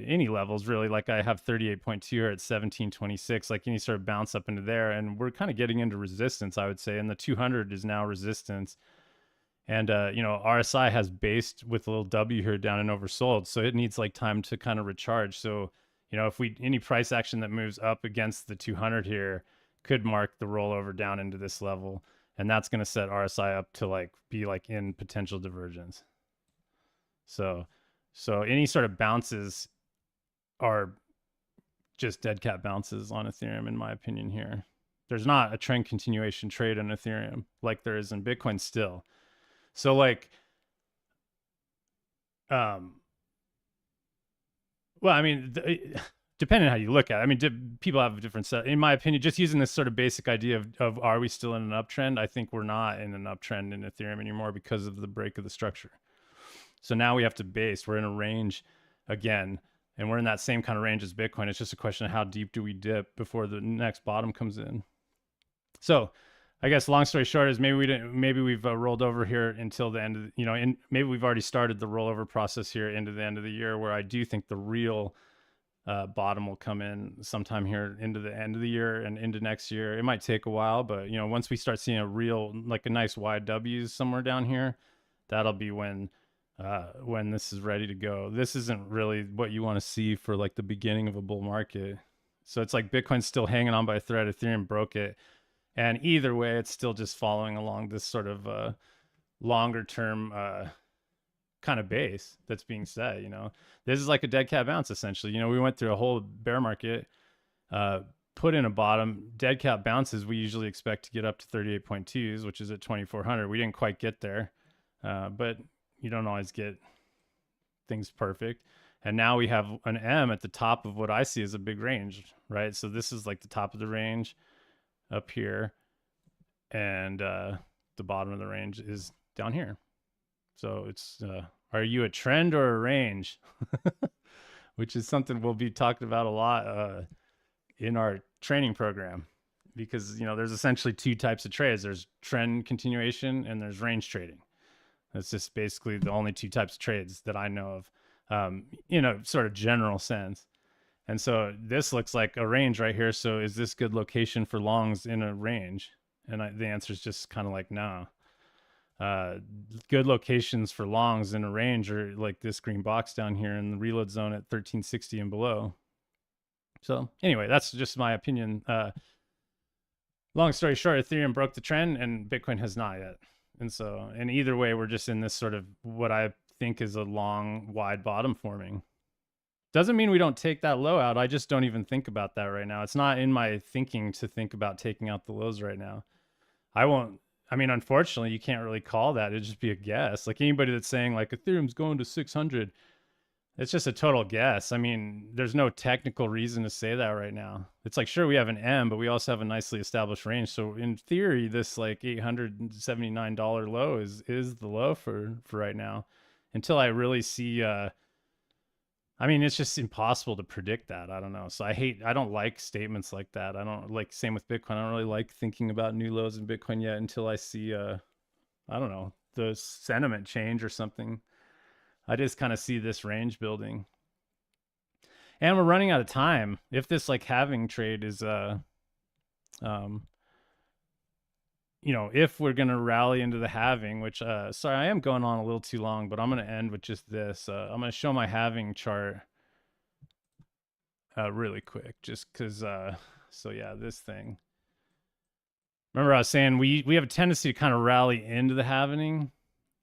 Speaker 1: any levels really, like I have 38.2 here at 1726, like any sort of bounce up into there. And we're kind of getting into resistance, I would say. And the 200 is now resistance. And RSI has based with a little W here down and oversold, so it needs like time to kind of recharge. So if we any price action that moves up against the 200 here could mark the rollover down into this level, and that's going to set RSI up to like be like in potential divergence. So any sort of bounces are just dead cat bounces on Ethereum, in my opinion. Here, there's not a trend continuation trade in Ethereum like there is in Bitcoin still. So like, well, I mean, depending on how you look at it, I mean, people have a different set. In my opinion, just using this sort of basic idea of are we still in an uptrend? I think we're not in an uptrend in Ethereum anymore because of the break of the structure. So now we have to base. We're in a range again, and we're in that same kind of range as Bitcoin. It's just a question of how deep do we dip before the next bottom comes in. So I guess long story short is maybe we've rolled over here until the end of and maybe we've already started the rollover process here into the end of the year, where I do think the real bottom will come in sometime here into the end of the year and into next year. It might take a while, but once we start seeing a nice wide W's somewhere down here, that'll be when this is ready to go. This isn't really what you want to see for like the beginning of a bull market. So it's like Bitcoin's still hanging on by a thread. Ethereum broke it. And either way, it's still just following along this sort of longer term kind of base that's being set. This is like a dead cat bounce essentially. We went through a whole bear market, put in a bottom. Dead cat bounces we usually expect to get up to 38.2s, which is at 2400. We didn't quite get there, but you don't always get things perfect. And now we have an M at the top of what I see as a big range, right? So this is like the top of the range up here, and the bottom of the range is down here. So it's are you a trend or a range? Which is something we'll be talking about a lot in our training program, because there's essentially two types of trades. There's trend continuation and there's range trading. That's just basically the only two types of trades that I know of, in a sort of general sense. And so this looks like a range right here. So is this good location for longs in a range? And the answer is just kind of like, no. Good locations for longs in a range are like this green box down here in the reload zone at 1360 and below. So anyway, that's just my opinion. Long story short, Ethereum broke the trend and Bitcoin has not yet. And either way, we're just in this sort of what I think is a long, wide bottom forming. Doesn't mean we don't take that low out. I just don't even think about that right now. It's not in my thinking to think about taking out the lows right now. I won't. I mean, unfortunately, you can't really call that. It'd just be a guess. Like anybody that's saying like Ethereum's going to 600, it's just a total guess. I mean, there's no technical reason to say that right now. It's like, sure, we have an M, but we also have a nicely established range. So in theory, this like $879 low is the low for right now, until I really see I mean, it's just impossible to predict that. I don't know. So I don't like statements like that. I don't like, same with Bitcoin. I don't really like thinking about new lows in Bitcoin yet until I see, I don't know, the sentiment change or something. I just kind of see this range building. And we're running out of time. If this like halving trade is um if we're going to rally into the halving, which sorry, I am going on a little too long, but I'm going to end with just this. I'm going to show my halving chart really quick, just because so yeah, this thing. Remember I was saying we have a tendency to kind of rally into the halving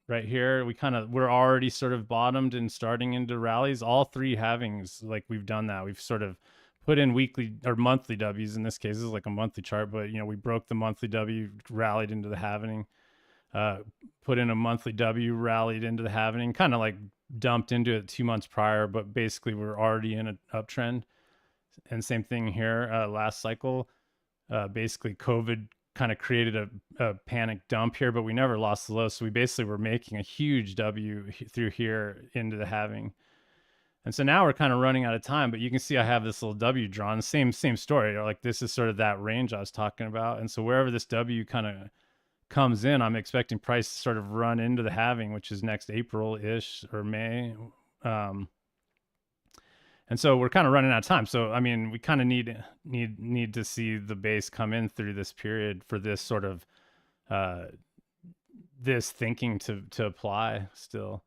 Speaker 1: right here. We're already sort of bottomed and starting into rallies. All three halvings, like we've done that. We've sort of put in weekly or monthly W's. In this case, this is like a monthly chart, but we broke the monthly W, rallied into the halving, put in a monthly W, rallied into the halving, kind of like dumped into it 2 months prior, but basically we're already in an uptrend. And same thing here, last cycle. Basically, COVID kind of created a panic dump here, but we never lost the low. So we basically were making a huge W through here into the halving. And so now we're kind of running out of time, but you can see I have this little W drawn. Same story. Like this is sort of that range I was talking about. And so wherever this W kind of comes in, I'm expecting price to sort of run into the halving, which is next April-ish or May. And so we're kind of running out of time. So I mean, we kind of need to see the base come in through this period for this sort of this thinking to apply still.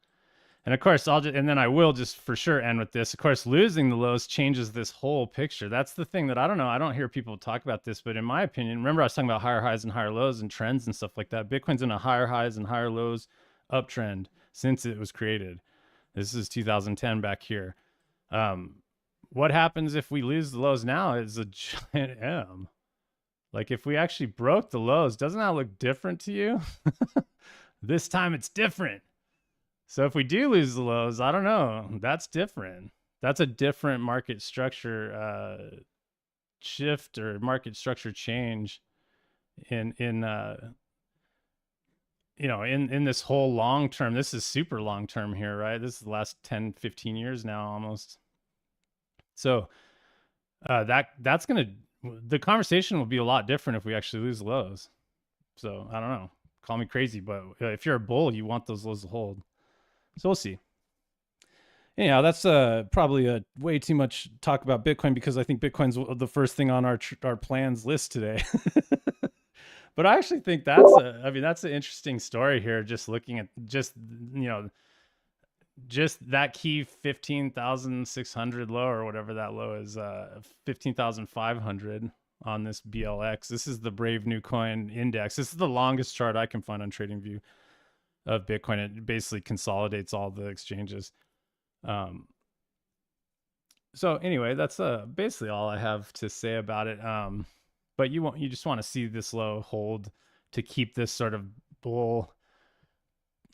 Speaker 1: And of course, and then I will just for sure end with this. Of course, losing the lows changes this whole picture. That's the thing that I don't know. I don't hear people talk about this, but in my opinion, remember I was talking about higher highs and higher lows and trends and stuff like that. Bitcoin's in a higher highs and higher lows uptrend since it was created. This is 2010 back here. What happens if we lose the lows now is a giant M. Like if we actually broke the lows, doesn't that look different to you? This time it's different. So if we do lose the lows, I don't know. That's different. That's a different market structure shift or market structure change in in this whole long term. This is super long term here, right? This is the last 10, 15 years now almost. So that's gonna the conversation will be a lot different if we actually lose lows. So I don't know. Call me crazy, but if you're a bull, you want those lows to hold. So we'll see. Anyhow, that's probably a way too much talk about Bitcoin because I think Bitcoin's the first thing on our plans list today. But I actually think that's an interesting story here. Just looking at just that key 15,600 low or whatever that low is, 15,500 on this BLX. This is the Brave New Coin Index. This is the longest chart I can find on TradingView of Bitcoin. It basically consolidates all the exchanges. So anyway, that's basically all I have to say about it. But you just want to see this low hold to keep this sort of bull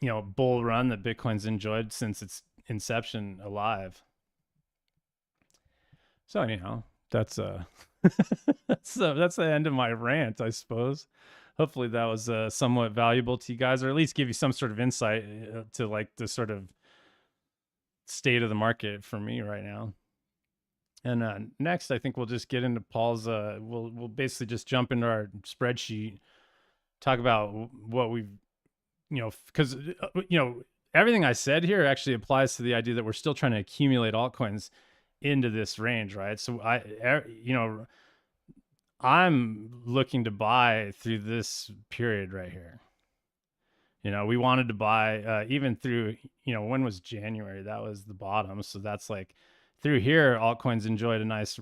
Speaker 1: run that Bitcoin's enjoyed since its inception alive. So anyhow, that's that's the end of my rant, I suppose. Hopefully that was somewhat valuable to you guys, or at least give you some sort of insight to like the sort of state of the market for me right now. And next, I think we'll just get into Paul's. We'll basically just jump into our spreadsheet, talk about what we've, because everything I said here actually applies to the idea that we're still trying to accumulate altcoins into this range, right? So I'm looking to buy through this period right here. We wanted to buy even through, when was January? That was the bottom. So that's like through here, altcoins enjoyed a nice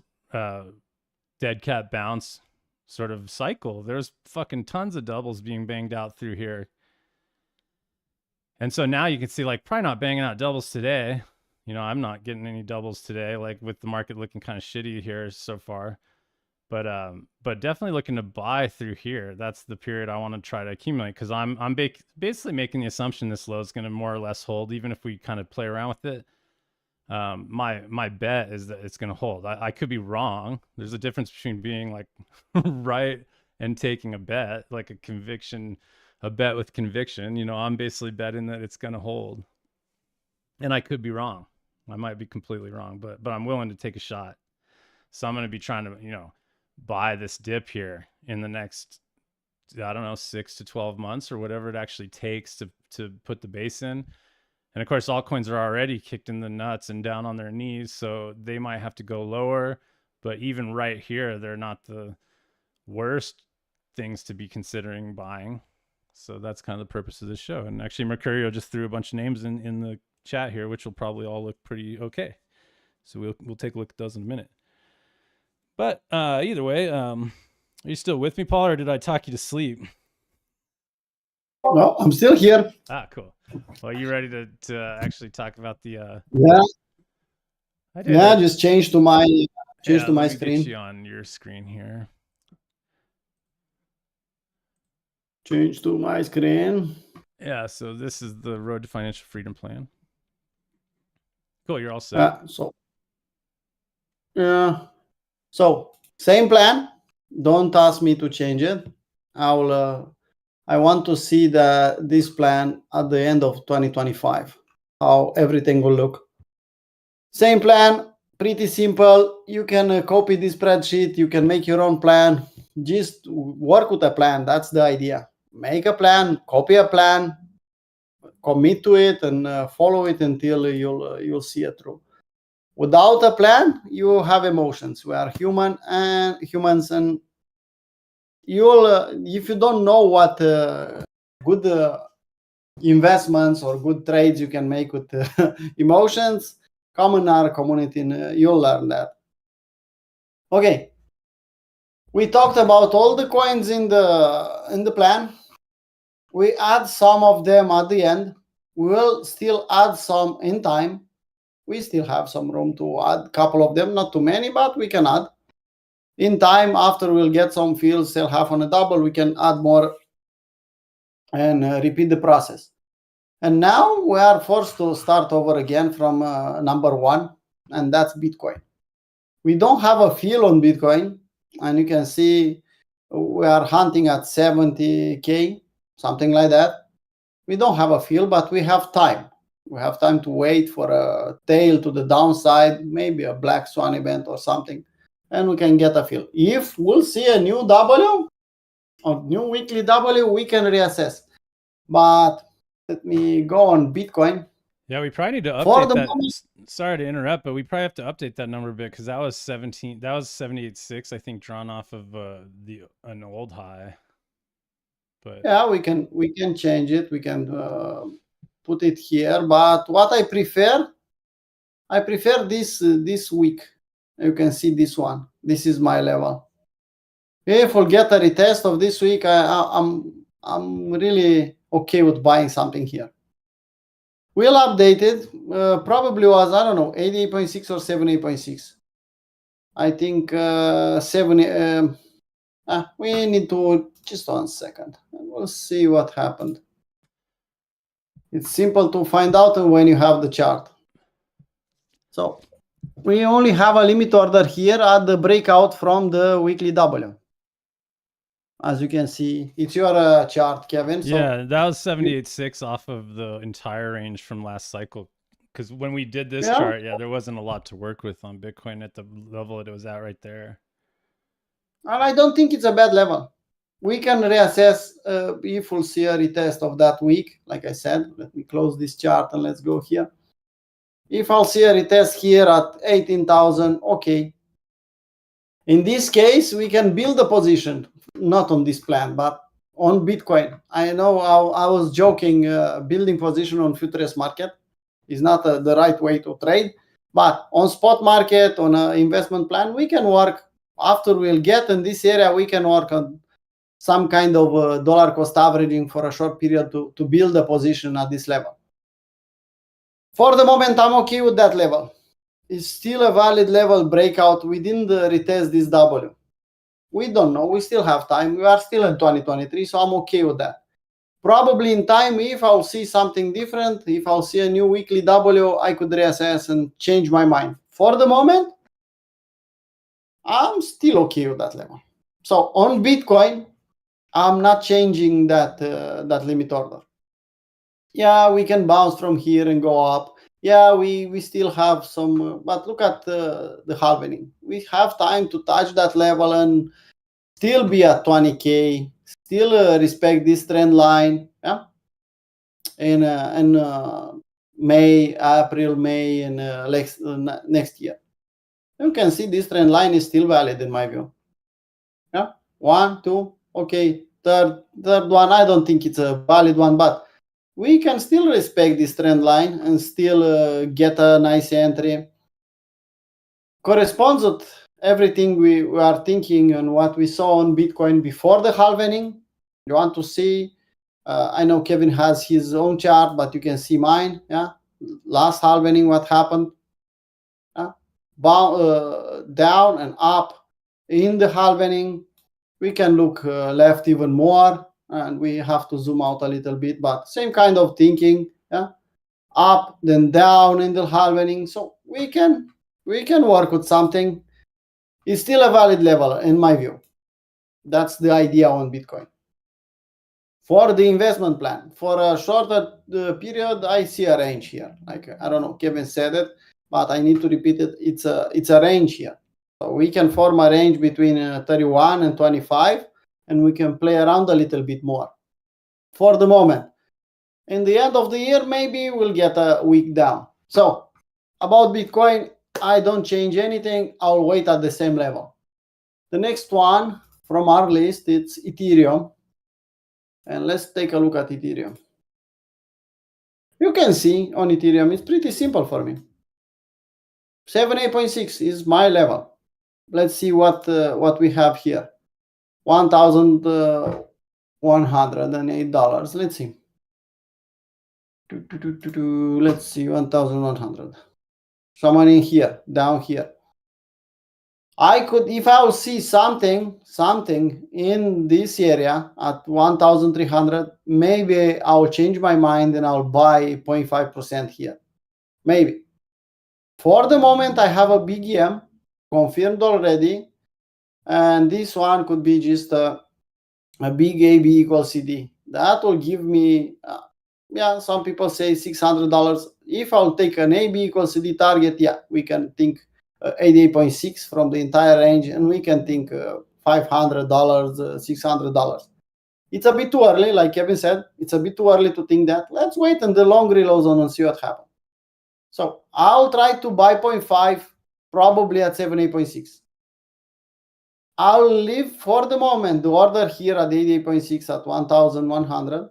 Speaker 1: dead cat bounce sort of cycle. There's fucking tons of doubles being banged out through here. And so now you can see like probably not banging out doubles today. I'm not getting any doubles today, like with the market looking kind of shitty here so far. But definitely looking to buy through here. That's the period I want to try to accumulate because I'm basically making the assumption this low is going to more or less hold, even if we kind of play around with it. My bet is that it's going to hold. I could be wrong. There's a difference between being like right and taking a bet, like a bet with conviction. I'm basically betting that it's going to hold, and I could be wrong. I might be completely wrong, but I'm willing to take a shot. So I'm going to be trying to, buy this dip here in the next, I don't know, 6 to 12 months or whatever it actually takes to put the base in. And of course, altcoins are already kicked in the nuts and down on their knees, so they might have to go lower. But even right here, they're not the worst things to be considering buying. So that's kind of the purpose of this show. And actually, Mercurio just threw a bunch of names in the chat here, which will probably all look pretty okay. So we'll take a look at those in a minute. But either way, are you still with me, Paul, or did I talk you to sleep?
Speaker 2: No, I'm still here.
Speaker 1: Ah, cool. Well, you ready to actually talk about the?
Speaker 2: Yeah.
Speaker 1: I did.
Speaker 2: Yeah, just change to my
Speaker 1: Let me
Speaker 2: screen.
Speaker 1: get you on your screen here.
Speaker 2: Change to my screen.
Speaker 1: Yeah, so this is the Road to Financial Freedom plan. Cool, you're all set.
Speaker 2: So same plan. Don't ask me to change it. I want to see this plan at the end of 2025, how everything will look. Same plan, pretty simple. You can copy this spreadsheet. You can make your own plan. Just work with a plan. That's the idea. Make a plan, copy a plan, commit to it, and follow it until you'll see it through. Without a plan, you have emotions. We are humans, and you'll if you don't know what good investments or good trades you can make with emotions, come in our community and you'll learn that. Okay, we talked about all the coins in the plan. We add some of them at the end. We will still add some in time. We still have some room to add a couple of them, not too many, but we can add. In time, after we'll get some fields, sell half on a double, we can add more and repeat the process. And now we are forced to start over again from number one, and that's Bitcoin. We don't have a feel on Bitcoin, and you can see we are hunting at 70K, something like that. We don't have a feel, but we have time. We have time to wait for a tail to the downside, maybe a black swan event or something, and we can get a feel. If we'll see a new W or new weekly W, we can reassess. But let me go on Bitcoin.
Speaker 1: Yeah, we probably need to update that. Moment, sorry to interrupt, but we probably have to update that number a bit because that was 78.6, I think, drawn off of an old high. But
Speaker 2: yeah, we can change it. We can put it here. But what I prefer this week. You can see this one. This is my level. If we'll get a retest of this week, I'm really okay with buying something here. We'll update it. Probably was, I don't know, 88.6 or 78.6. I think 70. We need to just 1 second. We'll see what happened. It's simple to find out when you have the chart. So we only have a limit order here at the breakout from the weekly W. As you can see, it's your chart, Kevin. So
Speaker 1: yeah, that was 78.6 off of the entire range from last cycle. Because when we did this chart, there wasn't a lot to work with on Bitcoin at the level it was at right there.
Speaker 2: And I don't think it's a bad level. We can reassess if we'll see a retest of that week. Like I said, let me close this chart and let's go here. If I'll see a retest here at 18,000, okay. In this case, we can build a position, not on this plan, but on Bitcoin. I know I was joking, building position on futures market is not the right way to trade, but on spot market, on an investment plan, we can work. After we'll get in this area, we can work on some kind of dollar cost averaging for a short period to build a position at this level. For the moment, I'm okay with that level. It's still a valid level breakout. We didn't retest this W. We don't know. We still have time. We are still in 2023, so I'm okay with that. Probably in time, if I'll see something different, if I'll see a new weekly W, I could reassess and change my mind. For the moment, I'm still okay with that level. So on Bitcoin, I'm not changing that limit order. Yeah, we can bounce from here and go up. Yeah, we still have some, but look at the halving. We have time to touch that level and still be at 20K, still respect this trend line, yeah, and May, April, May, and next year. You can see this trend line is still valid in my view. Yeah, 1, 2, okay. Third one, I don't think it's a valid one, but we can still respect this trend line and still get a nice entry. Corresponds with everything we are thinking and what we saw on Bitcoin before the halving. You want to see? I know Kevin has his own chart, but you can see mine. Yeah, last halving, what happened? Down and up in the halving. We can look left even more, and we have to zoom out a little bit, but same kind of thinking. Yeah, up then down in the halving. So we can work with something. It's still a valid level in my view. That's the idea on Bitcoin. For the investment plan, for a shorter period, I see a range here. Like, I don't know, Kevin said it, but I need to repeat it. It's a range here. So we can form a range between 31 and 25, and we can play around a little bit more for the moment. In the end of the year, maybe we'll get a week down. So about Bitcoin, I don't change anything. I'll wait at the same level. The next one from our list, it's Ethereum. And let's take a look at Ethereum. You can see on Ethereum, it's pretty simple for me. 78.6 is my level. Let's see what we have here. $1,108. Let's see. Let's see, 1,100. Someone in here, down here. I could, if I will see something in this area at 1,300, maybe I'll change my mind and I'll buy 0.5% here. Maybe. For the moment, I have a big EM confirmed already, and this one could be just a big AB equals CD. That will give me, some people say $600. If I'll take an AB equals CD target, we can think 88.6 from the entire range, and we can think $500, $600. It's a bit too early, like Kevin said. It's a bit too early to think that. Let's wait in the long reload zone and see what happens. So I'll try to buy 0.5, probably at 78.6. I'll leave for the moment the order here at 88.6 at 1,100.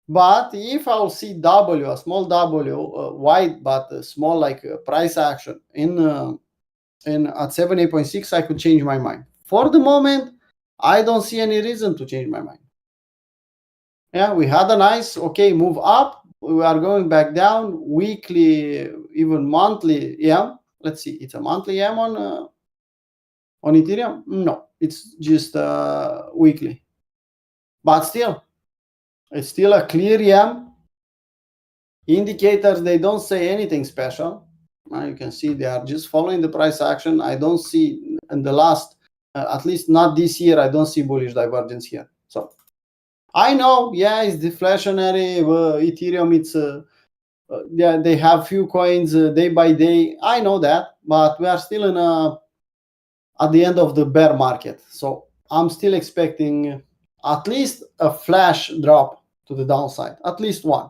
Speaker 2: But if I'll see W, a small W, wide but small, like price action in at 78.6, I could change my mind. For the moment, I don't see any reason to change my mind. Yeah, we had a nice move up. We are going back down weekly, even monthly. Yeah, let's see. It's a monthly M on Ethereum. No, it's just weekly. But still, it's still a clear M. Indicators, they don't say anything special. You can see they are just following the price action. I don't see in the last, at least not this year, I don't see bullish divergence here. So I know, it's deflationary. Ethereum, it's they have few coins day by day. I know that, but we are still in at the end of the bear market. So I'm still expecting at least a flash drop to the downside, at least one.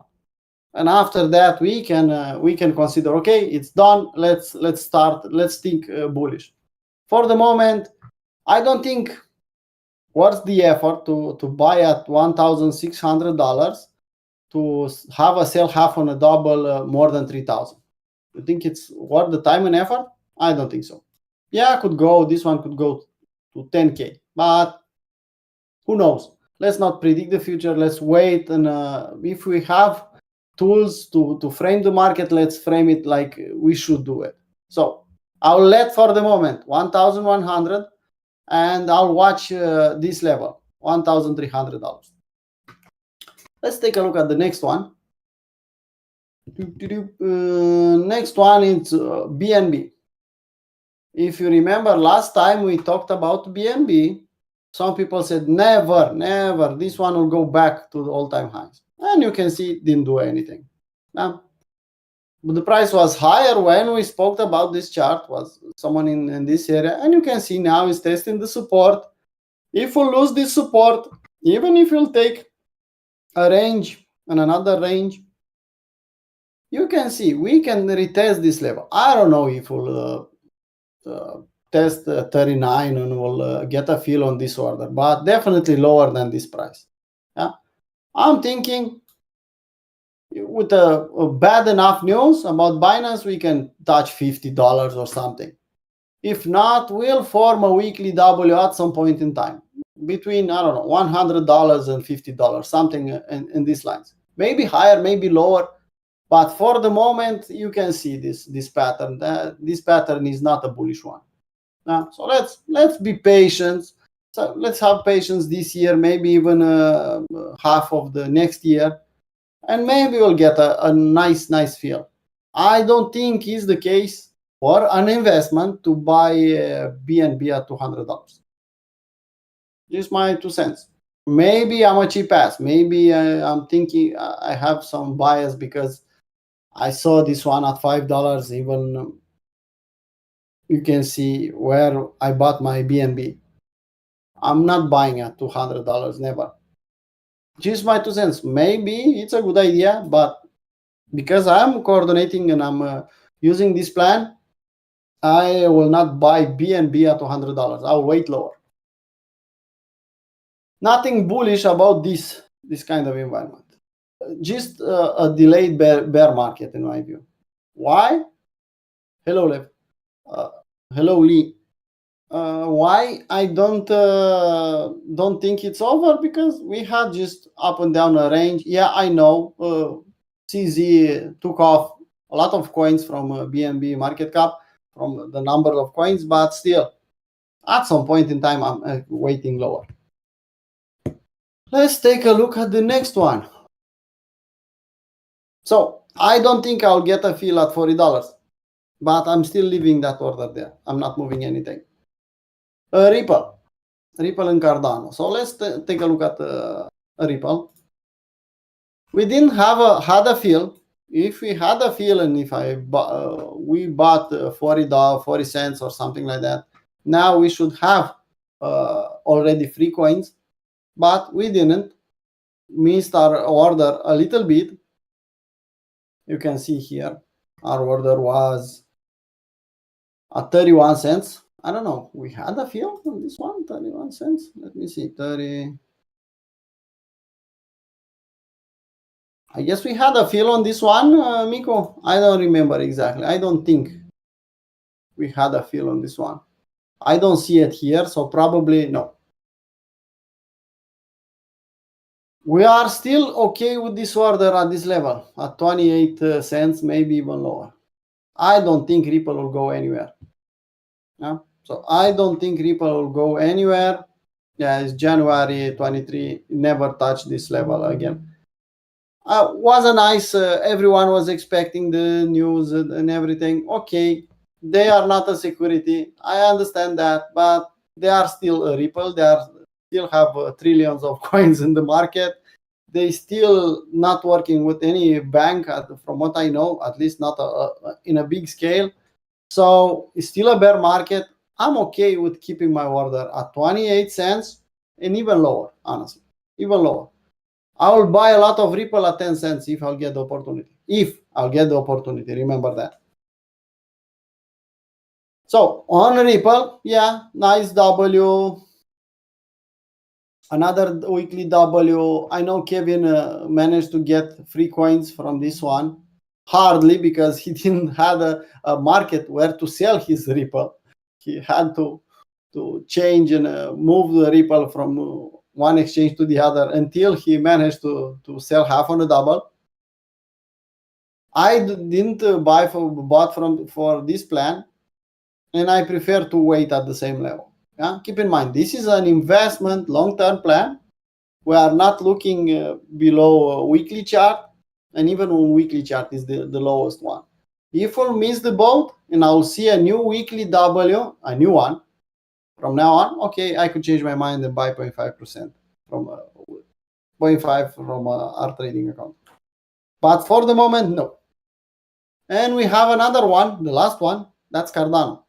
Speaker 2: And after that, we can consider, it's done. Let's think bullish. For the moment, I don't think worth the effort to buy at $1,600 to have a sell half on a double more than 3,000. You think it's worth the time and effort? I don't think so. This one could go to 10K, but who knows? Let's not predict the future. Let's wait, and if we have tools to frame the market, let's frame it like we should do it. So I'll let for the moment 1,100, and I'll watch this level, $1,300. Let's take a look at the next one. Next one is BNB. If you remember, last time we talked about BNB, some people said never, this one will go back to the all-time highs. And you can see it didn't do anything. But the price was higher when we spoke about this chart, was someone in this area. And you can see now it's testing the support. If we lose this support, even if you'll take a range and another range, you can see we can retest this level. I don't know if we'll test 39 and we'll get a feel on this order, but definitely lower than this price. Yeah, I'm thinking with a bad enough news about Binance, we can touch $50 or something. If not, we'll form a weekly W at some point in time between, I don't know, $100 and $50, something in these lines. Maybe higher, maybe lower, but for the moment, you can see this pattern. This pattern is not a bullish one. So let's be patient. So let's have patience this year, maybe even half of the next year, and maybe we'll get a nice feel. I don't think is the case for an investment to buy BNB at $200. Just my 2 cents. Maybe I'm a cheap ass. Maybe I'm thinking I have some bias because I saw this one at $5. Even you can see where I bought my BNB. I'm not buying at $200, never. Just my 2 cents. Maybe it's a good idea, but because I'm coordinating and I'm using this plan, I will not buy BNB at $200. I'll wait lower. Nothing bullish about this kind of environment. Just a delayed bear market in my view. Why? Hello, Lev. Hello, Lee. Why I don't think it's over? Because we had just up and down a range. Yeah, I know. CZ took off a lot of coins from BNB market cap from the number of coins, but still, at some point in time, I'm waiting lower. Let's take a look at the next one. So I don't think I'll get a fill at $40, but I'm still leaving that order there. I'm not moving anything. Ripple and Cardano. So let's take a look at Ripple. We didn't had a fill. If we had a fill and if we bought $40 cents or something like that, now we should have already free coins, but we didn't. Missed our order a little bit. You can see here our order was at 31 cents. I don't know. We had a fill on this one, 31 cents. Let me see, 30. I guess we had a fill on this one, Miko. I don't remember exactly. I don't think we had a fill on this one. I don't see it here, so probably no. We are still okay with this order at this level, at 28 cents, maybe even lower. I don't think Ripple will go anywhere. Yeah? So I don't think Ripple will go anywhere. Yeah, it's January 23, never touch this level again. Was a nice, everyone was expecting the news and everything. Okay, they are not a security. I understand that, but they are still a Ripple. They still have trillions of coins in the market. They still not working with any bank, from what I know, at least not in a big scale. So it's still a bear market. I'm okay with keeping my order at 28 cents and even lower, honestly, even lower. I will buy a lot of Ripple at 10 cents if I'll get the opportunity. If I'll get the opportunity, remember that. So on Ripple, yeah, nice W. Another weekly W. I know Kevin managed to get free coins from this one. Hardly, because he didn't have a market where to sell his Ripple. He had to change and move the Ripple from one exchange to the other until he managed to sell half on a double. I didn't bought for this plan, and I prefer to wait at the same level. Yeah? Keep in mind, this is an investment long-term plan. We are not looking below a weekly chart, and even one weekly chart is the lowest one. If we'll miss the boat and I'll see a new weekly W, a new one, from now on, okay, I could change my mind and buy 0.5% from 0.5 from our trading account. But for the moment, no. And we have another one, the last one, that's Cardano.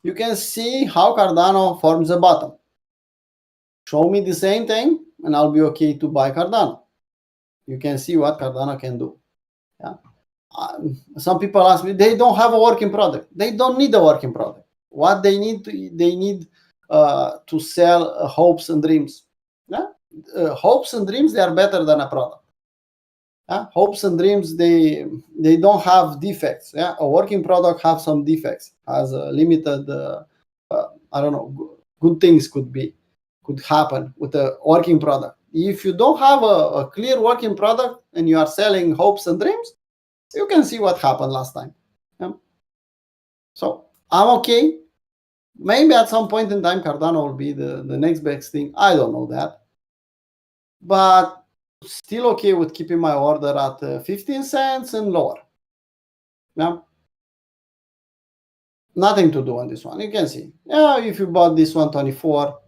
Speaker 2: You can see how Cardano forms a bottom. Show me the same thing and I'll be okay to buy Cardano. You can see what Cardano can do. Yeah. Some people ask me, they don't have a working product. They don't need a working product. What they need to sell hopes and dreams. Yeah? Hopes and dreams, they are better than a product. Yeah? Hopes and dreams, they don't have defects. Yeah? A working product have some defects, has a limited, I don't know, good things could happen with a working product. If you don't have a clear working product and you are selling hopes and dreams, you can see what happened last time. Yeah? So I'm okay. Maybe at some point in time, Cardano will be the next best thing. I don't know that. But still okay with keeping my order at 15 cents and lower. Yeah. Nothing to do on this one. You can see. Yeah, if you bought this one 24,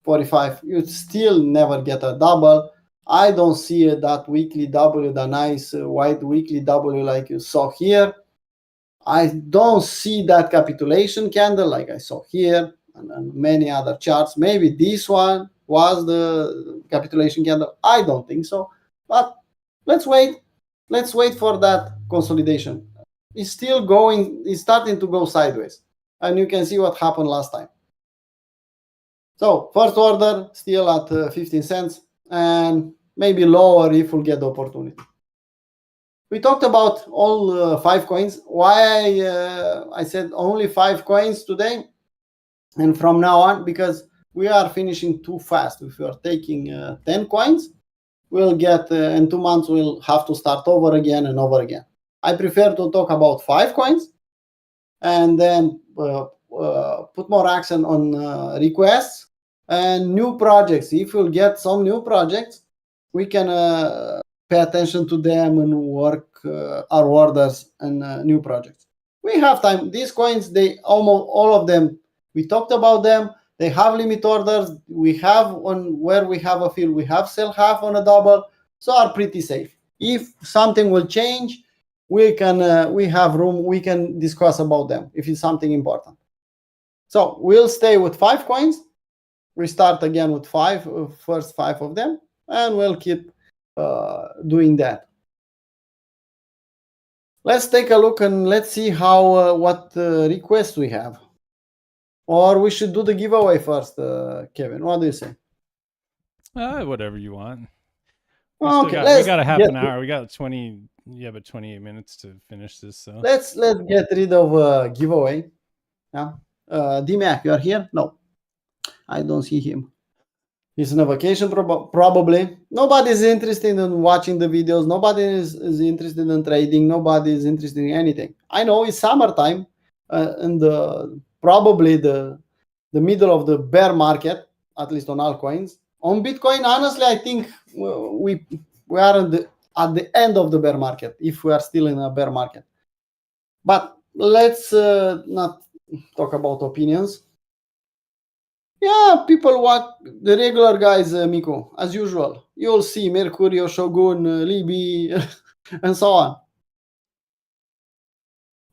Speaker 2: 45, you still never get a double. I don't see that weekly W, the nice white weekly W like you saw here. I don't see that capitulation candle like I saw here and many other charts. Maybe this one was the capitulation candle. I don't think so. But let's wait. Let's wait for that consolidation. It's still going, it's starting to go sideways. And you can see what happened last time. So first order still at 15 cents and maybe lower if we'll get the opportunity. We talked about all 5 coins. Why I said only 5 coins today and from now on, because we are finishing too fast. If we are taking 10 coins, we'll get in 2 months we'll have to start over again and over again. I prefer to talk about 5 coins and then put more action on requests and new projects. If we'll get some new projects, we can pay attention to them and work our orders and new projects. We have time. These coins, they almost all of them, we talked about them. They have limit orders. We have on where we have a fill, we have sell half on a double, so are pretty safe. If something will change, we can we have room. We can discuss about them if it's something important. So we'll stay with 5 coins. We start again with first 5 of them, and we'll keep doing that. Let's take a look and let's see how what requests we have. Or we should do the giveaway first, Kevin. What do you say?
Speaker 1: Whatever you want.
Speaker 2: Okay,
Speaker 1: we got a half an hour. We got 28 minutes to finish this. So
Speaker 2: let's get rid of giveaway. Yeah, DMAC, you are here? No, I don't see him. He's on a vacation, probably. Nobody is interested in watching the videos. Nobody is interested in trading. Nobody is interested in anything. I know it's summertime, and probably the middle of the bear market, at least on altcoins. On Bitcoin, honestly, I think we are at the end of the bear market, if we are still in a bear market. But let's not talk about opinions. Yeah, people watch the regular guys, Miko, as usual. You'll see Mercurio, Shogun, Libby, and so on.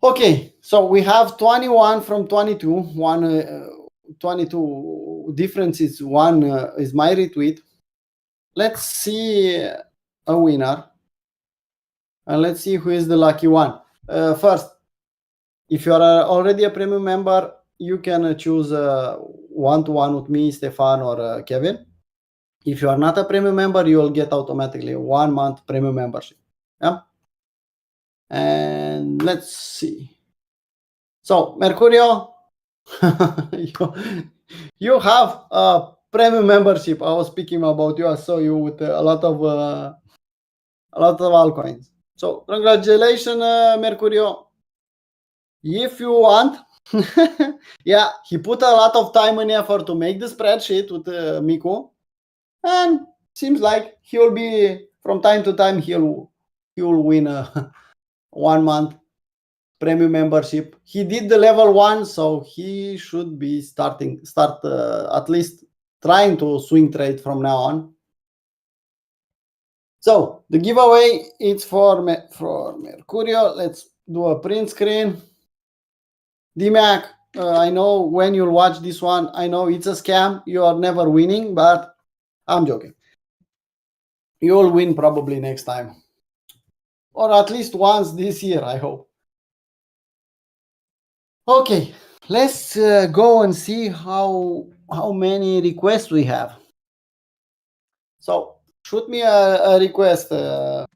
Speaker 2: Okay, so we have 21 from 22. 22 differences. One is my retweet. Let's see a winner. And let's see who is the lucky one. First, if you are already a premium member, you can choose one-to-one with me, Stefan, or Kevin. If you are not a premium member, you will get automatically a 1 month premium membership. Yeah. And let's see. So, Mercurio, you have a premium membership. I was speaking about you. I saw you with a lot of altcoins. So, congratulations, Mercurio. If you want, yeah, he put a lot of time and effort to make the spreadsheet with Miku, and seems like he will be from time to time he will win a 1 month premium membership. He did the level 1, so he should be start at least trying to swing trade from now on. So the giveaway is for Mercurio. Let's do a print screen. DMAC, I know when you'll watch this one, I know it's a scam. You are never winning, but I'm joking. You'll win probably next time. or at least once this year, I hope. Okay, let's go and see how many requests we have. So shoot me a request.
Speaker 1: Well,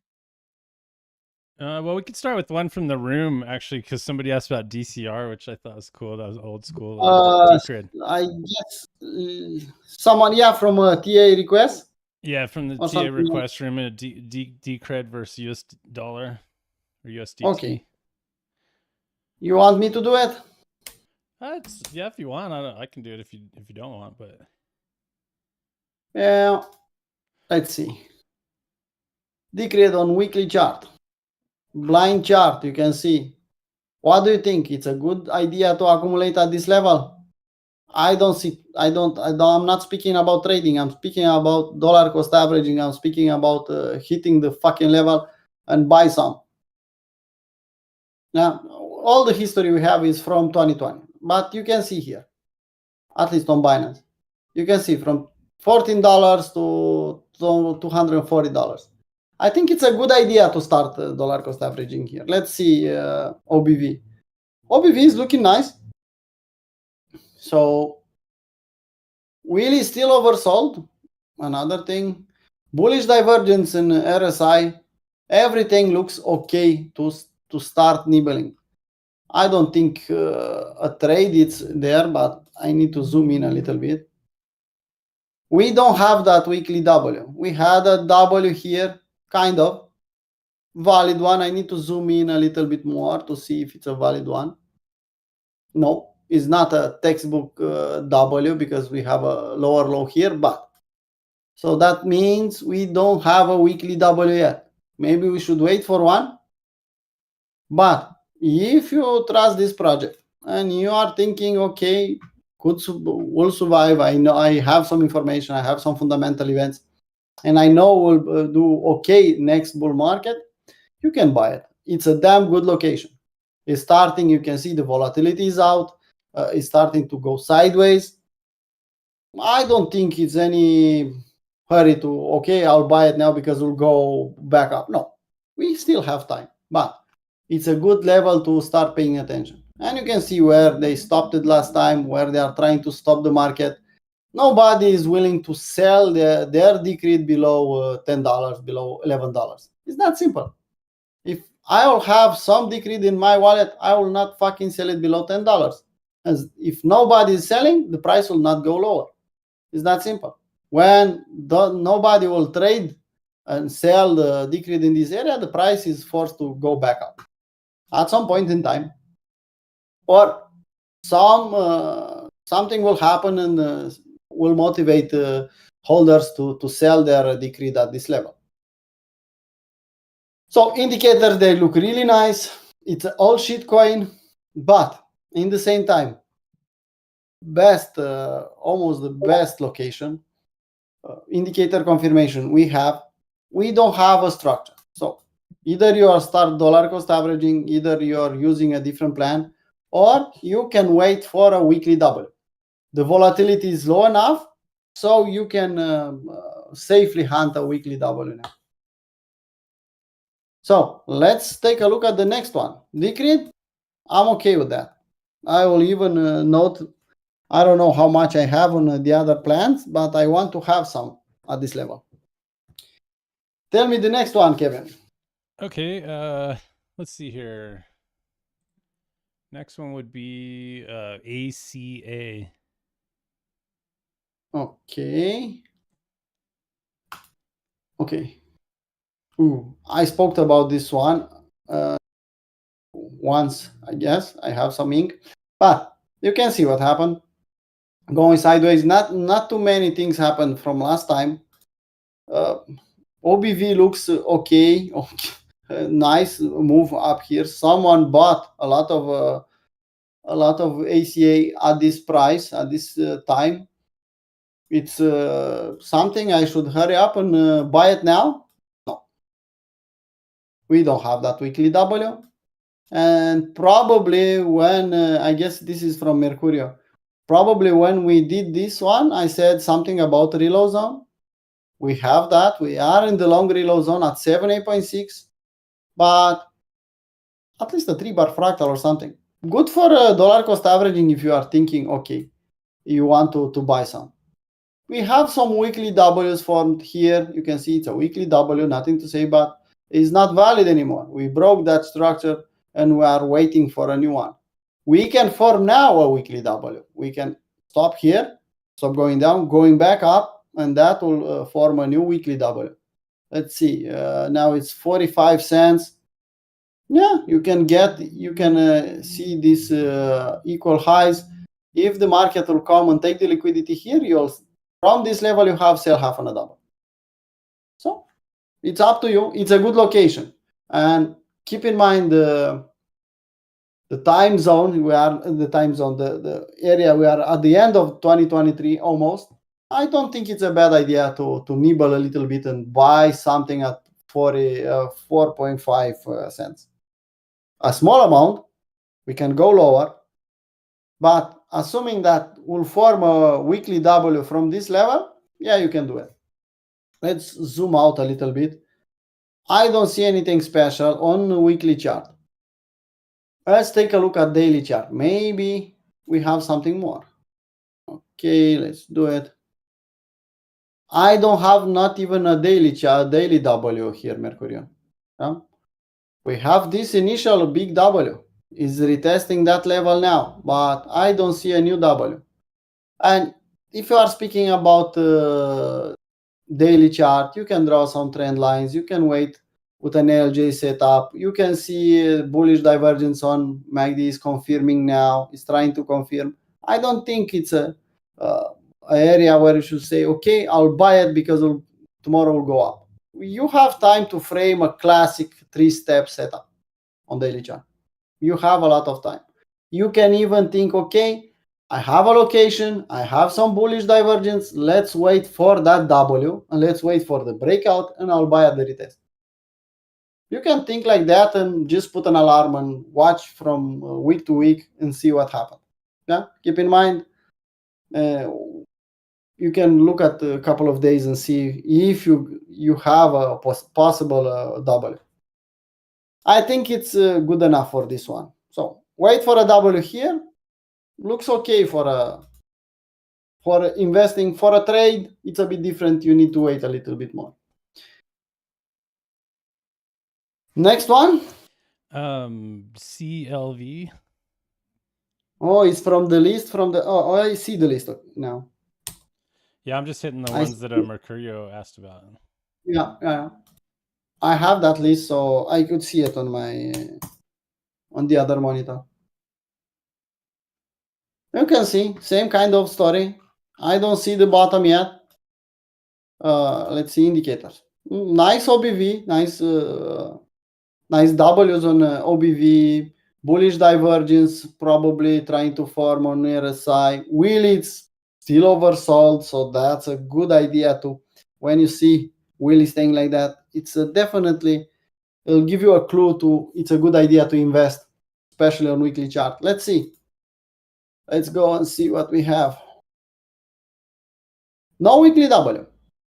Speaker 1: we could start with one from the room actually, because somebody asked about DCR, which I thought was cool. That was old school Decred.
Speaker 2: I guess someone, yeah, from a TA request.
Speaker 1: Yeah, from the
Speaker 2: Or
Speaker 1: TA
Speaker 2: something
Speaker 1: request room in a Decred versus US dollar or USDT.
Speaker 2: Okay. You want me to do it?
Speaker 1: Yeah, if you want, I can do it if you don't want, but
Speaker 2: yeah. Let's see. Decred on weekly chart, blind chart. You can see. What do you think? It's a good idea to accumulate at this level? I don't see. I'm not speaking about trading. I'm speaking about dollar cost averaging. I'm speaking about hitting the fucking level and buy some. Now, all the history we have is from 2020, but you can see here, at least on Binance, you can see from $14 to $240. I think it's a good idea to start dollar cost averaging here. Let's see OBV. OBV is looking nice. So Wheel is still oversold. Another thing, bullish divergence in RSI. Everything looks okay to start nibbling. I don't think a trade is there, but I need to zoom in a little bit. We don't have that weekly W. We had a W here, kind of valid one. I need to zoom in a little bit more to see if it's a valid one. No, it's not a textbook W because we have a lower low here, but so that means we don't have a weekly W yet. Maybe we should wait for one. But if you trust this project and you are thinking, okay, will survive. I know I have some information. I have some fundamental events, and I know we'll do okay next bull market. You can buy it. It's a damn good location. It's starting. You can see the volatility is out. It's starting to go sideways. I don't think it's any hurry to, okay, I'll buy it now because we'll go back up. No, we still have time, but it's a good level to start paying attention. And you can see where they stopped it last time, where they are trying to stop the market. Nobody is willing to sell their Decred below $10, below $11. It's that simple. If I will have some Decred in my wallet, I will not fucking sell it below $10. As if nobody is selling, the price will not go lower. It's that simple. When nobody will trade and sell the Decred in this area, the price is forced to go back up at some point in time, or something will happen and will motivate holders to sell their Decred at this level. So indicators, they look really nice. It's an all shitcoin, but in the same time, almost the best location. Indicator confirmation we don't have a structure. So either you are start dollar cost averaging, either you are using a different plan, or you can wait for a weekly W. The volatility is low enough so you can safely hunt a weekly W now. So let's take a look at the next one. Decred, I'm okay with that. I will even note, I don't know how much I have on the other plans, but I want to have some at this level. Tell me the next one, Kevin.
Speaker 1: Okay, let's see here. Next one would be ACA.
Speaker 2: Okay. Ooh, I spoke about this one once, I guess. I have some ink, but you can see what happened. Going sideways, not too many things happened from last time. OBV looks okay. Nice move up here. Someone bought a lot of ACA at this price, at this time. It's something I should hurry up and buy it now. No, we don't have that weekly W. And probably when, I guess this is from Mercurio, probably when we did this one, I said something about reload zone. We have that. We are in the long reload zone at 78.6. but at least a 3-bar fractal or something. Good for dollar cost averaging if you are thinking, okay, you want to buy some. We have some weekly W's formed here. You can see it's a weekly W, nothing to say, but it's not valid anymore. We broke that structure and we are waiting for a new one. We can form now a weekly W. We can stop here, stop going down, going back up, and that will form a new weekly W. Let's see, now it's 45 cents. Yeah, you can see these equal highs. If the market will come and take the liquidity here, from this level you have sell half on a double. So it's up to you. It's a good location, and keep in mind the time zone. We are in the time zone, the area we are at the end of 2023 almost. I don't think it's a bad idea to nibble a little bit and buy something at 4.5 cents. A small amount, we can go lower, but assuming that we'll form a weekly W from this level, yeah, you can do it. Let's zoom out a little bit. I don't see anything special on the weekly chart. Let's take a look at daily chart. Maybe we have something more. Okay, let's do it. I don't have not even a daily chart, daily W here, Mercurian. Yeah? We have this initial big W. Is retesting that level now, but I don't see a new W. And if you are speaking about daily chart, you can draw some trend lines. You can wait with an ALJ setup. You can see bullish divergence on MACD is confirming now. It's trying to confirm. I don't think it's a area where you should say, okay, I'll buy it because tomorrow will go up. You have time to frame a classic 3-step setup on daily chart. You have a lot of time. You can even think, okay, I have a location, I have some bullish divergence, let's wait for that W and let's wait for the breakout and I'll buy at the retest. You can think like that and just put an alarm and watch from week to week and see what happens. Yeah, keep in mind, you can look at a couple of days and see if you have a possible W. I think it's good enough for this one. So wait for a W here. Looks okay for investing. For a trade, it's a bit different. You need to wait a little bit more. Next one.
Speaker 1: CLV.
Speaker 2: Oh, it's from the list. Oh, I see the list now.
Speaker 1: Yeah, I'm just hitting the ones that Mercurio asked about.
Speaker 2: Yeah. I have that list, so I could see it on the other monitor. You can see same kind of story. I don't see the bottom yet. Let's see indicators. Nice OBV, nice W's on OBV, bullish divergence probably trying to form on RSI. Will it's still oversold, so that's a good idea to, when you see Will staying like that, it's definitely, it'll give you a clue to, it's a good idea to invest, especially on weekly chart. Let's see. Let's go and see what we have. No weekly W.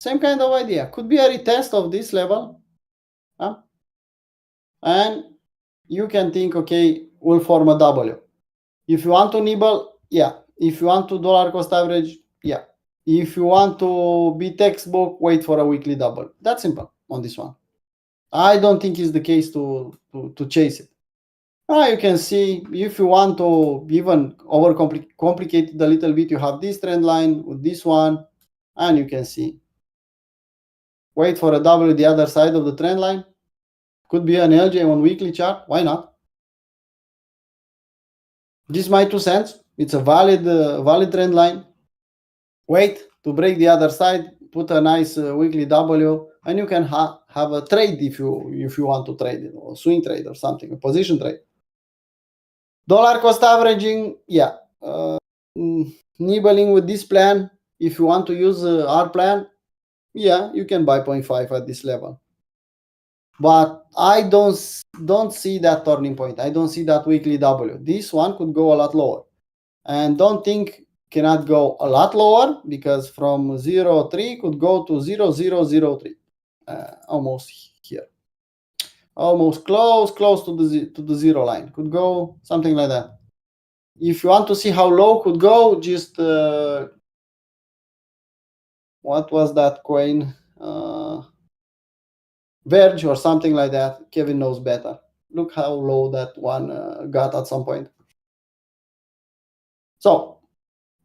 Speaker 2: Same kind of idea. Could be a retest of this level. And you can think, okay, we'll form a W. If you want to nibble, yeah. If you want to dollar cost average, yeah. If you want to be textbook, wait for a weekly double. That's simple on this one. I don't think it's the case to chase it. You can see if you want to even overcomplicate it a little bit, you have this trend line with this one, and you can see. Wait for a W the other side of the trend line. Could be an LJ on weekly chart. Why not? This is my 2 cents. It's a valid trend line. Wait to break the other side. Put a nice weekly W, and you can have a trade if you want to trade it, or a swing trade or something, a position trade. Dollar cost averaging, yeah. Nibbling with this plan. If you want to use our plan, yeah, you can buy 0.5 at this level. But I don't see that turning point. I don't see that weekly W. This one could go a lot lower. And don't think cannot go a lot lower, because from 0.3 could go to 0.003, almost here. almost close to the zero line. Could go something like that. If you want to see how low could go, just what was that coin? Verge or something like that. Kevin knows better. Look how low that one got at some point. So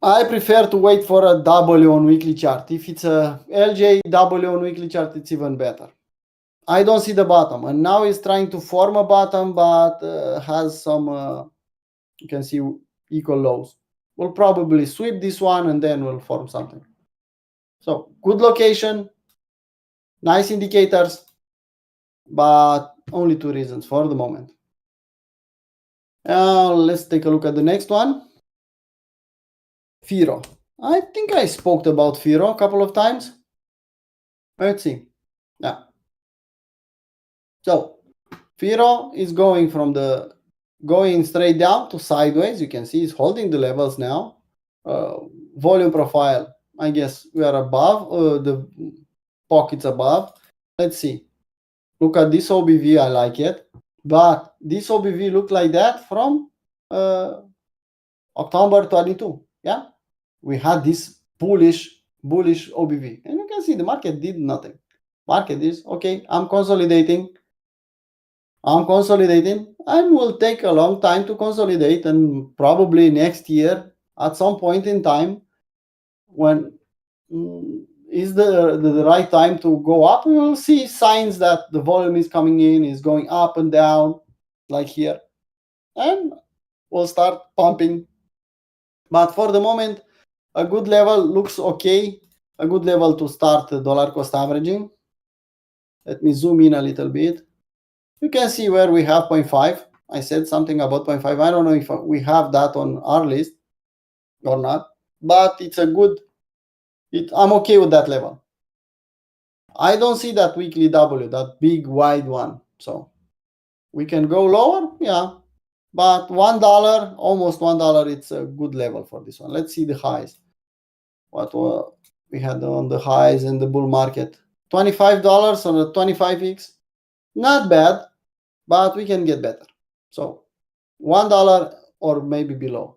Speaker 2: I prefer to wait for a W on weekly chart. If it's a LJW on weekly chart, it's even better. I don't see the bottom, and now it's trying to form a bottom, but has some, you can see equal lows. We'll probably sweep this one and then we'll form something. So good location, nice indicators, but only 2 reasons for the moment. Let's take a look at the next one. Firo. I think I spoke about Firo a couple of times. Let's see. Yeah. So Firo is going straight down to sideways. You can see it's holding the levels now. Volume profile, I guess we are above the pockets above. Let's see. Look at this OBV, I like it. But this OBV looked like that from October 22. Yeah, we had this bullish OBV, and you can see the market did nothing. Market is okay. I'm consolidating, and will take a long time to consolidate, and probably next year at some point in time, when is the right time to go up, we will see signs that the volume is coming in, is going up and down like here, and we'll start pumping. But for the moment, a good level looks okay. A good level to start dollar cost averaging. Let me zoom in a little bit. You can see where we have 0.5. I said something about 0.5. I don't know if we have that on our list or not, but it's a good, I'm okay with that level. I don't see that weekly W, that big wide one. So we can go lower, yeah. But $1, almost $1, it's a good level for this one. Let's see the highs. What we had on the highs in the bull market? $25 on a 25x. Not bad, but we can get better. So $1 or maybe below.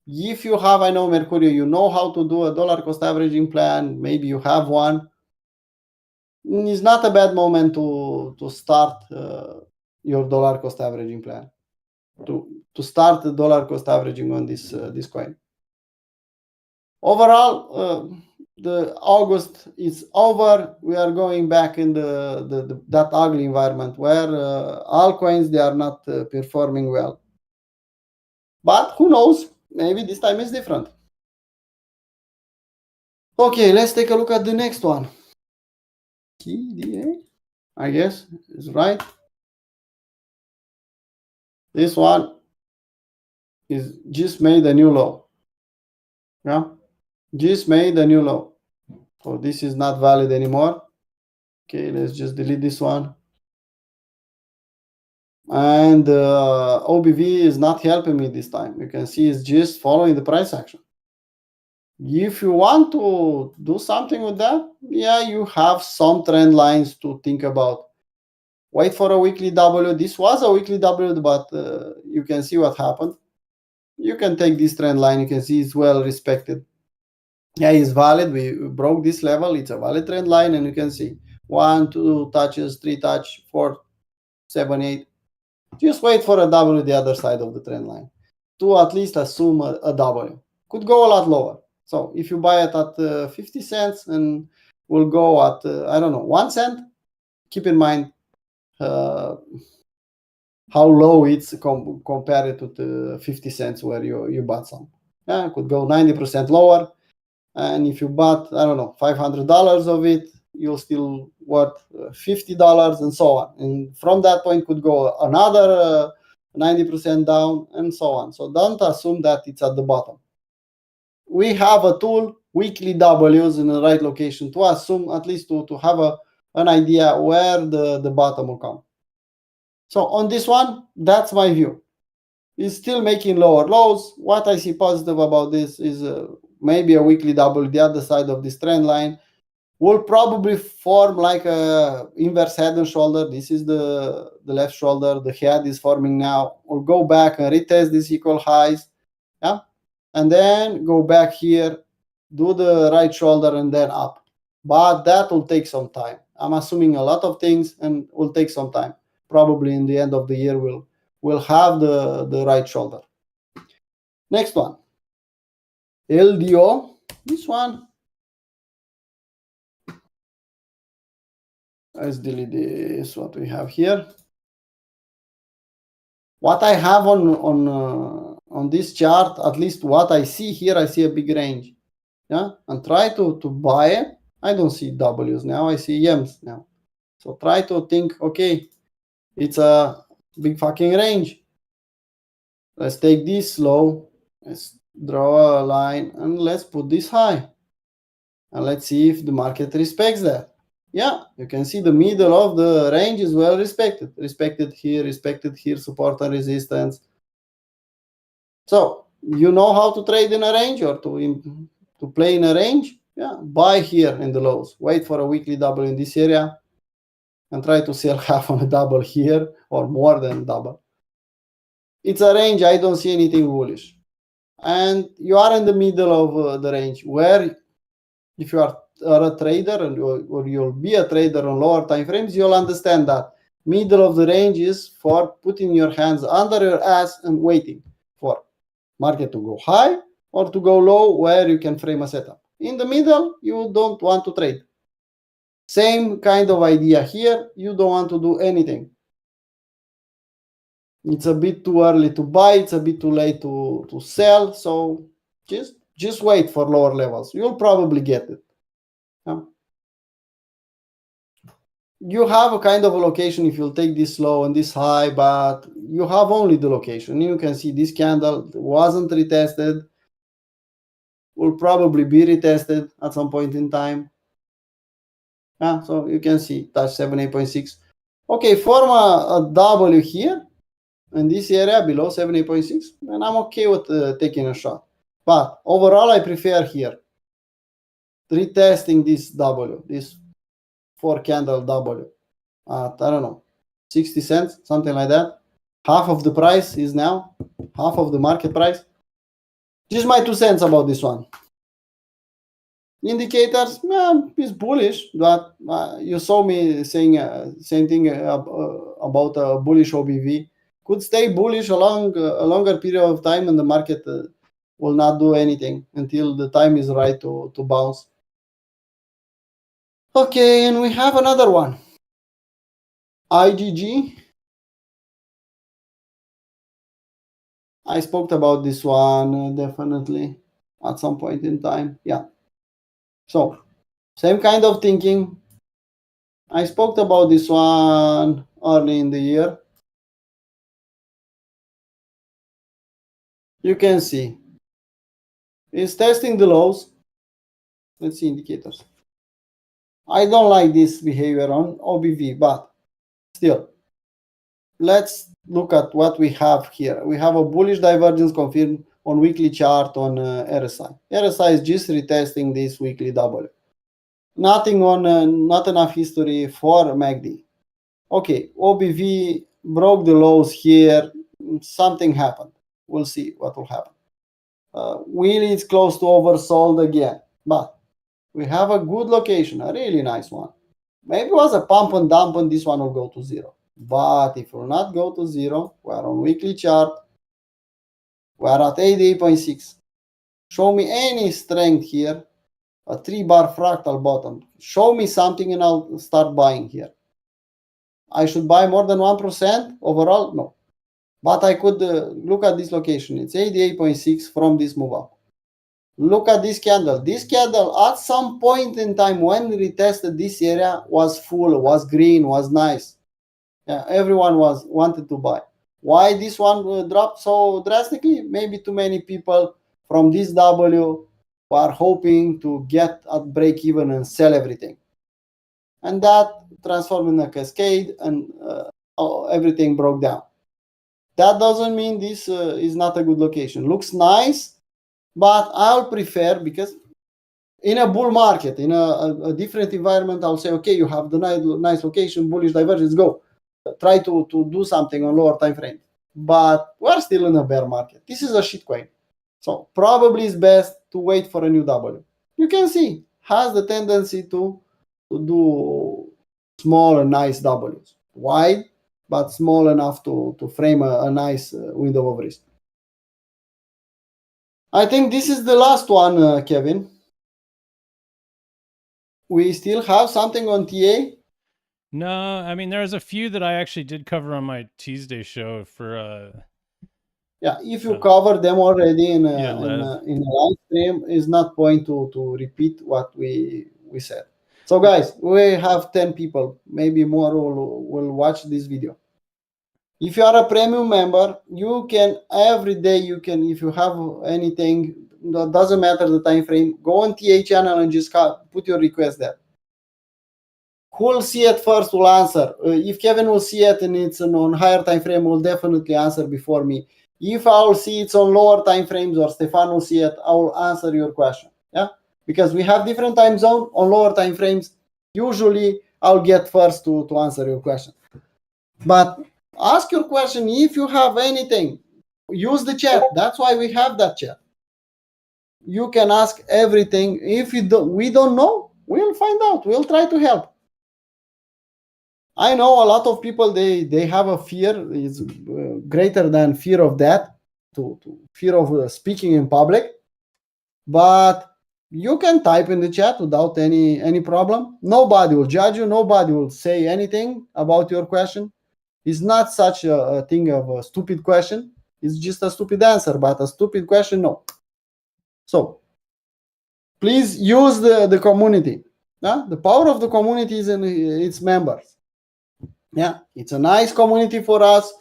Speaker 2: If you have, I know Mercurio, you know how to do a dollar cost averaging plan. Maybe you have one. It's not a bad moment to start your dollar cost averaging plan. To start the dollar cost averaging on this coin. Overall, the August is over. We are going back in that ugly environment where altcoins, they are not performing well. But who knows? Maybe this time is different. Okay, let's take a look at the next one. TDA, I guess is right. This one is just made a new low. Yeah, just made a new low. So this is not valid anymore. Okay, let's just delete this one. And OBV is not helping me this time. You can see it's just following the price action. If you want to do something with that, yeah, you have some trend lines to think about. Wait for a weekly W. This was a weekly W, but you can see what happened. You can take this trend line. You can see it's well respected. Yeah, it's valid. We broke this level. It's a valid trend line, and you can see 1, 2 touches, 3 touch, 4, 7, 8. Just wait for a W the other side of the trend line to at least assume a W. Could go a lot lower. So if you buy it at 50 cents and will go at, I don't know, 1 cent, keep in mind how low it's compared to the 50 cents where you bought some. Yeah, it could go 90% lower. And if you bought, I don't know, $500 of it, you'll still worth $50 and so on. And from that point could go another 90% down and so on. So don't assume that it's at the bottom. We have a tool, weekly W's in the right location, to assume, at least to have an idea where the bottom will come. So on this one, that's my view. It's still making lower lows. What I see positive about this is maybe a weekly W the other side of this trend line. will probably form like a inverse head and shoulder. This is the left shoulder. The head is forming now. We'll go back and retest these equal highs. Yeah. And then go back here, do the right shoulder and then up. But that will take some time. I'm assuming a lot of things and will take some time. Probably in the end of the year we'll have the right shoulder. Next one. LDO. This one. Let's delete this, what we have here. What I have on this chart, at least what I see here, I see a big range. Yeah, and try to buy it. I don't see W's now, I see M's now. So try to think, okay, it's a big fucking range. Let's take this low, let's draw a line, and let's put this high. And let's see if the market respects that. Yeah, you can see the middle of the range is well respected. Respected here, support and resistance. So you know how to trade in a range or to play in a range? Yeah, buy here in the lows. Wait for a weekly double in this area and try to sell half on a double here or more than double. It's a range, I don't see anything bullish. And you are in the middle of the range where if you are a trader or you'll be a trader on lower time frames, you'll understand that middle of the range is for putting your hands under your ass and waiting for market to go high or to go low where you can frame a setup. In the middle, you don't want to trade. Same kind of idea here. You don't want to do anything. It's a bit too early to buy. It's a bit too late to sell. So just wait for lower levels. You'll probably get it. Yeah. You have a kind of a location if you'll take this low and this high, but you have only the location. You can see this candle wasn't retested, will probably be retested at some point in time. Yeah, so you can see touch 78.6. Okay, form a W here in this area below 78.6, and I'm okay with taking a shot. But overall, I prefer here retesting this W, this 4 candle W at, I don't know, 60 cents, something like that. Half of the price is now, half of the market price. Just my 2 cents about this one. Indicators, is bullish, but you saw me saying same thing about a bullish OBV. Could stay bullish along a longer period of time and the market will not do anything until the time is right to bounce. Okay, and we have another one. IGG. I spoke about this one definitely at some point in time. Yeah. So, same kind of thinking. I spoke about this one early in the year. You can see it's testing the lows. Let's see indicators. I don't like this behavior on OBV, but still, let's look at what we have here. We have a bullish divergence confirmed on weekly chart on RSI. RSI is just retesting this weekly W. Nothing on, not enough history for MACD. Okay, OBV broke the lows here. Something happened. We'll see what will happen. Wheelie is close to oversold again, but we have a good location, a really nice one. Maybe it was a pump and dump and this one will go to zero. But if it will not go to zero, we are on weekly chart. We are at 88.6. Show me any strength here. A 3-bar fractal bottom. Show me something and I'll start buying here. I should buy more than 1% overall? No. But I could look at this location. It's 88.6 from this move up. Look at this candle. This candle at some point in time when we retested this area was full, was green, was nice. Yeah, everyone wanted to buy. Why this one dropped so drastically? Maybe too many people from this W are hoping to get at break even and sell everything. And that transformed in a cascade and everything broke down. That doesn't mean this is not a good location. Looks nice, but I'll prefer, because in a bull market, in a different environment, I'll say, okay, you have the nice location, bullish divergence, go. Try to do something on lower time frame. But we're still in a bear market. This is a shitcoin. So probably it's best to wait for a new W. You can see, has the tendency to do small and nice Ws. Wide, but small enough to frame a nice window of risk. I think this is the last one, Kevin. We still have something on TA?
Speaker 1: No, I mean there's a few that I actually did cover on my Tuesday show for
Speaker 2: yeah, if you cover them already in
Speaker 1: yeah,
Speaker 2: a live stream, it's not point to repeat what we said. So guys, we have 10 people, maybe more will watch this video. If you are a premium member, you can every day, you can, if you have anything that doesn't matter the time frame, go on TA channel and just put your request there. Who will see it first will answer. If Kevin will see it and it's on higher time frame, will definitely answer before me. If I will see it's on lower time frames or Stefan will see it, I will answer your question. Yeah, because we have different time zone on lower time frames. Usually, I'll get first to answer your question. But ask your question if you have anything. Use the chat. That's why we have that chat. You can ask everything. If we don't know, we'll find out. We'll try to help. I know a lot of people, they have a fear is greater than fear of death, to fear of speaking in public, but you can type in the chat without any problem. Nobody will judge you. Nobody will say anything about your question. It's not such a thing of a stupid question. It's just a stupid answer, but a stupid question, no. So please use the community. The power of the community is in its members. Yeah, it's a nice community for us,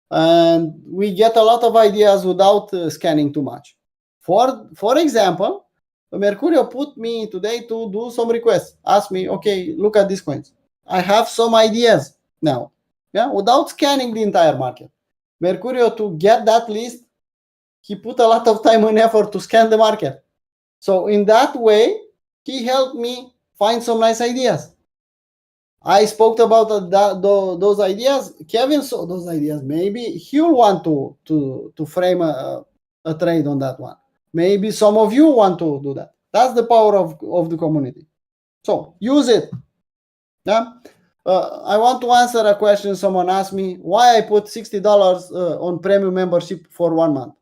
Speaker 2: and we get a lot of ideas without scanning too much. For example, Mercurio put me today to do some requests. Ask me, okay, look at these coins. I have some ideas now. Yeah, without scanning the entire market. Mercurio, to get that list, he put a lot of time and effort to scan the market. So in that way, he helped me find some nice ideas. I spoke about those ideas. Kevin saw those ideas. Maybe he'll want to frame a trade on that one. Maybe some of you want to do that. That's the power of the community. So use it. Yeah. I want to answer a question someone asked me, why I put $60 on premium membership for 1 month.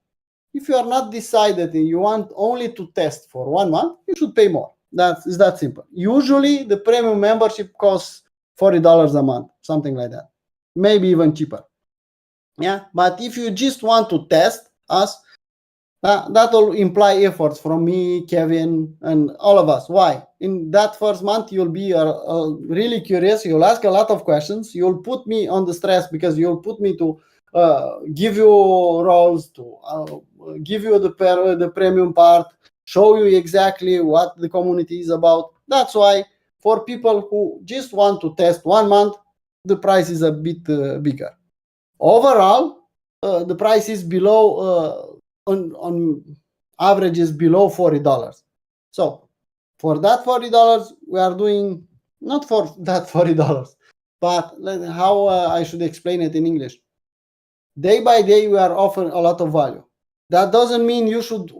Speaker 2: If you are not decided and you want only to test for 1 month, you should pay more. It's that simple. Usually the premium membership costs $40 a month, something like that. Maybe even cheaper. Yeah, but if you just want to test us, that will imply efforts from me, Kevin, and all of us. Why? In that first month, you'll be really curious. You'll ask a lot of questions. You'll put me on the stress because you'll put me to give you roles, to give you the premium part, show you exactly what the community is about. That's why for people who just want to test 1 month, the price is a bit bigger. Overall, the price is below on average is below $40. So for that $40, we are doing, not for that $40, but how I should explain it in English. Day by day, we are offering a lot of value. That doesn't mean you should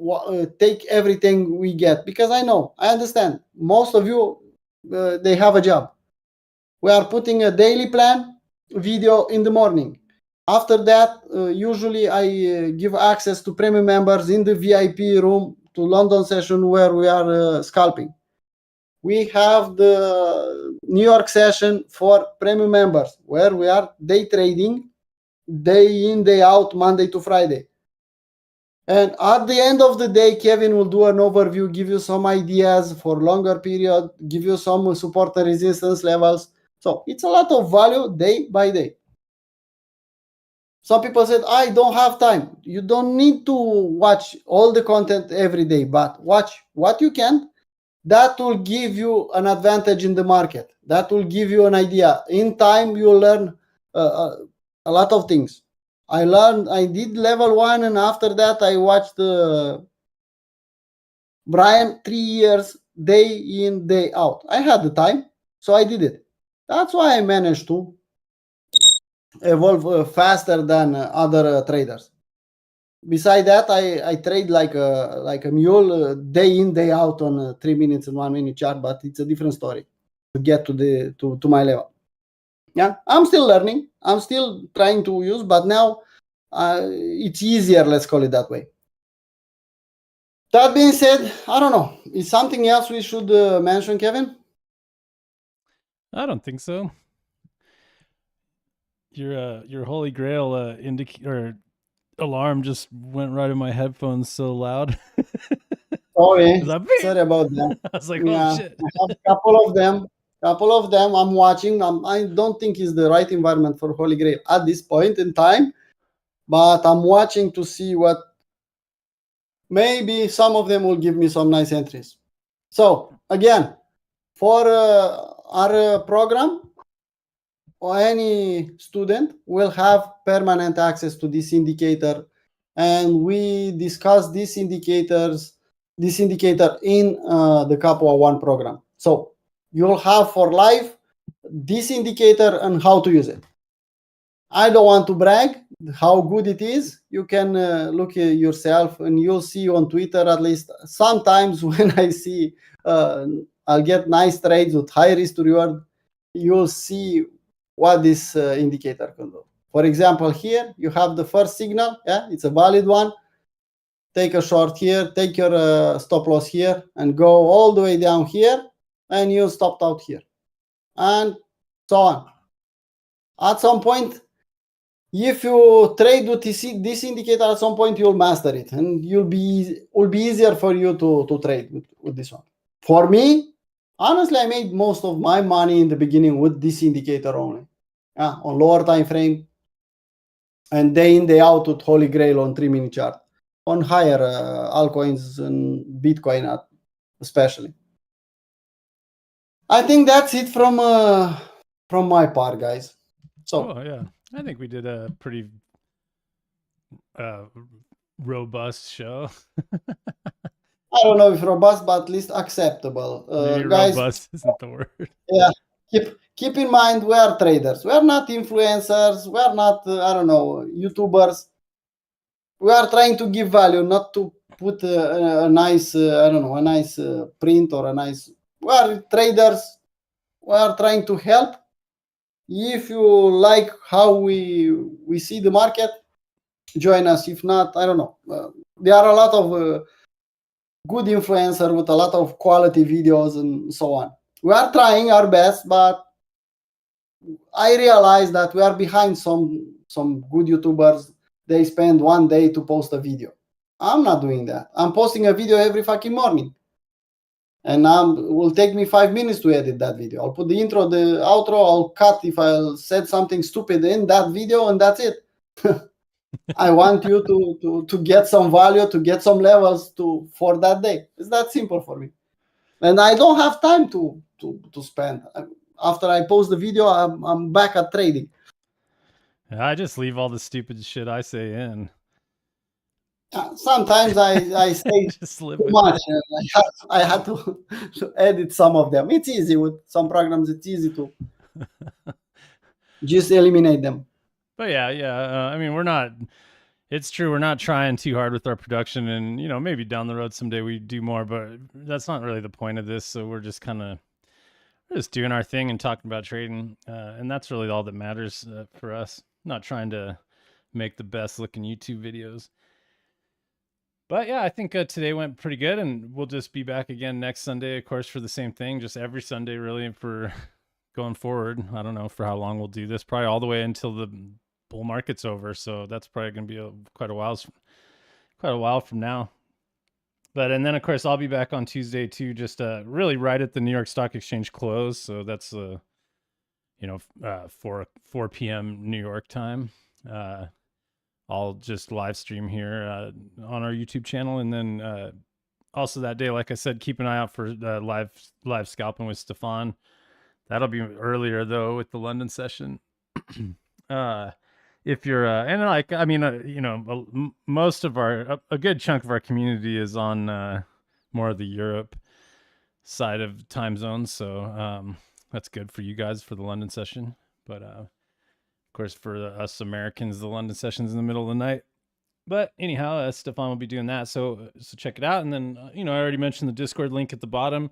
Speaker 2: take everything we get, because I understand most of you, they have a job. We are putting a daily plan video in the morning. After that, usually I give access to premium members in the VIP room to London session where we are scalping. We have the New York session for premium members where we are day trading, day in, day out, Monday to Friday. And at the end of the day, Kevin will do an overview, give you some ideas for longer period, give you some support and resistance levels. So it's a lot of value day by day. Some people said, I don't have time. You don't need to watch all the content every day, but watch what you can. That will give you an advantage in the market. That will give you an idea. In time, you'll learn a lot of things. I did level 1, and after that, I watched Brian 3 years day in, day out. I had the time, so I did it. That's why I managed to evolve faster than other traders. Beside that, I trade like a mule, day in, day out on 3 minutes and 1 minute chart, but it's a different story to get to my level. Yeah, I'm still learning. I'm still trying to use, but now it's easier. Let's call it that way. That being said, I don't know. Is something else we should mention, Kevin?
Speaker 1: I don't think so. Your holy grail or alarm just went right in my headphones so loud.
Speaker 2: Sorry,
Speaker 1: Like,
Speaker 2: sorry about that.
Speaker 1: I was like, oh
Speaker 2: Yeah,
Speaker 1: shit.
Speaker 2: I have a couple of them. Couple of them I'm watching. I don't think it's the right environment for Holy Grail at this point in time, but I'm watching to see what maybe some of them will give me some nice entries. So again, for our program, or any student will have permanent access to this indicator, and we discuss this indicator in the CAPUA I program. So you'll have for life this indicator and how to use it. I don't want to brag how good it is. You can look yourself, and you'll see on Twitter at least sometimes when I see I'll get nice trades with high risk to reward. You'll see what this indicator can do. For example, here you have the first signal. Yeah, it's a valid one. Take a short here, take your stop loss here, and go all the way down here, and you stopped out here, and so on. At some point, if you trade with this indicator, at some point you'll master it, and will be easier for you to trade with this one. For me, honestly, I made most of my money in the beginning with this indicator only. On lower time frame, and day in, day out with Holy Grail on 3 minute chart, on higher altcoins and Bitcoin especially. I think that's it from my part, guys. So
Speaker 1: Oh yeah, I think we did a pretty robust show.
Speaker 2: I don't know if robust, but at least acceptable.
Speaker 1: Maybe
Speaker 2: Guys,
Speaker 1: robust isn't the word.
Speaker 2: yeah, keep in mind we are traders. We are not influencers. We are not I don't know, YouTubers. We are trying to give value, not to put a nice I don't know, a nice print or a nice. We are traders. We are trying to help. If you like how we see the market, join us. If not, I don't know. There are a lot of good influencer with a lot of quality videos and so on. We are trying our best, but I realize that we are behind some good YouTubers. They spend one day to post a video. I'm not doing that. I'm posting a video every fucking morning, and it will take me 5 minutes to edit that video. I'll put the intro, the outro. I'll cut if I said something stupid in that video, and that's it. I want you to get some value, to get some levels for that day. It's that simple for me, and I don't have time to spend. After I post the video, I'm back at trading.
Speaker 1: I just leave all the stupid shit I say in.
Speaker 2: Sometimes I say
Speaker 1: Just live
Speaker 2: too
Speaker 1: with
Speaker 2: much.
Speaker 1: it.
Speaker 2: I had to edit some of them. It's easy with some programs. It's easy to just eliminate them.
Speaker 1: But yeah, I mean, we're not. It's true. We're not trying too hard with our production, and maybe down the road someday we do more. But that's not really the point of this. So we're just doing our thing and talking about trading, and that's really all that matters for us. Not trying to make the best looking YouTube videos. But yeah, I think today went pretty good, and we'll just be back again next Sunday, of course, for the same thing. Just every Sunday, really, for going forward. I don't know for how long we'll do this. Probably all the way until the bull market's over. So that's probably going to be quite a while from now. But and then of course I'll be back on Tuesday too, just really right at the New York Stock Exchange close. So that's 4 p.m. New York time. I'll just live stream here on our YouTube channel, and then also that day, like I said, keep an eye out for live scalping with Stefan. That'll be earlier though with the London session. If you're and like I mean most of a good chunk of our community is on more of the Europe side of time zones, so that's good for you guys for the London session. But of course, for us Americans, the London session's in the middle of the night. But anyhow, Stefan will be doing that, so check it out. And then I already mentioned the Discord link at the bottom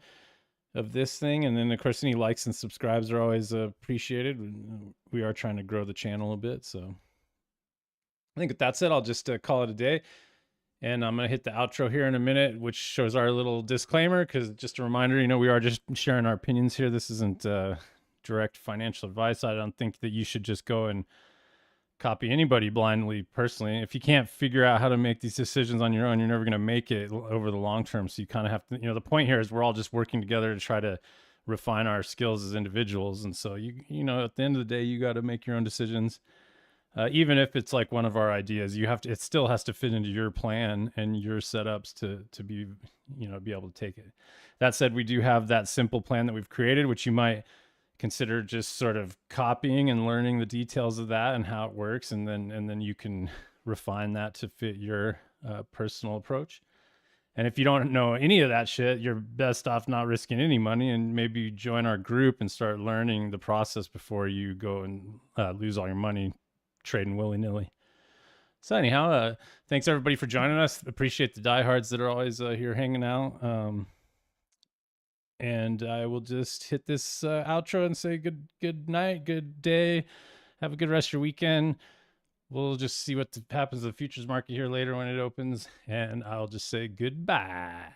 Speaker 1: of this thing, and then of course any likes and subscribes are always appreciated. We are trying to grow the channel a bit, so I think with that said, I'll just call it a day. And I'm going to hit the outro here in a minute, which shows our little disclaimer, because just a reminder, we are just sharing our opinions here. This isn't direct financial advice. I don't think that you should just go and copy anybody blindly. Personally, if you can't figure out how to make these decisions on your own, you're never going to make it over the long term. So you kind of have to, the point here is we're all just working together to try to refine our skills as individuals. And so at the end of the day, you got to make your own decisions. Even if it's like one of our ideas, it still has to fit into your plan and your setups to be, be able to take it. That said, we do have that simple plan that we've created, which you might consider just sort of copying and learning the details of that and how it works. And then you can refine that to fit your personal approach. And if you don't know any of that shit, you're best off not risking any money and maybe join our group and start learning the process before you go and lose all your money trading willy-nilly. So anyhow, thanks everybody for joining us. Appreciate the diehards that are always here hanging out. And I will just hit this outro and say good night, good day. Have a good rest of your weekend. We'll just see what happens to the futures market here later when it opens. And I'll just say goodbye.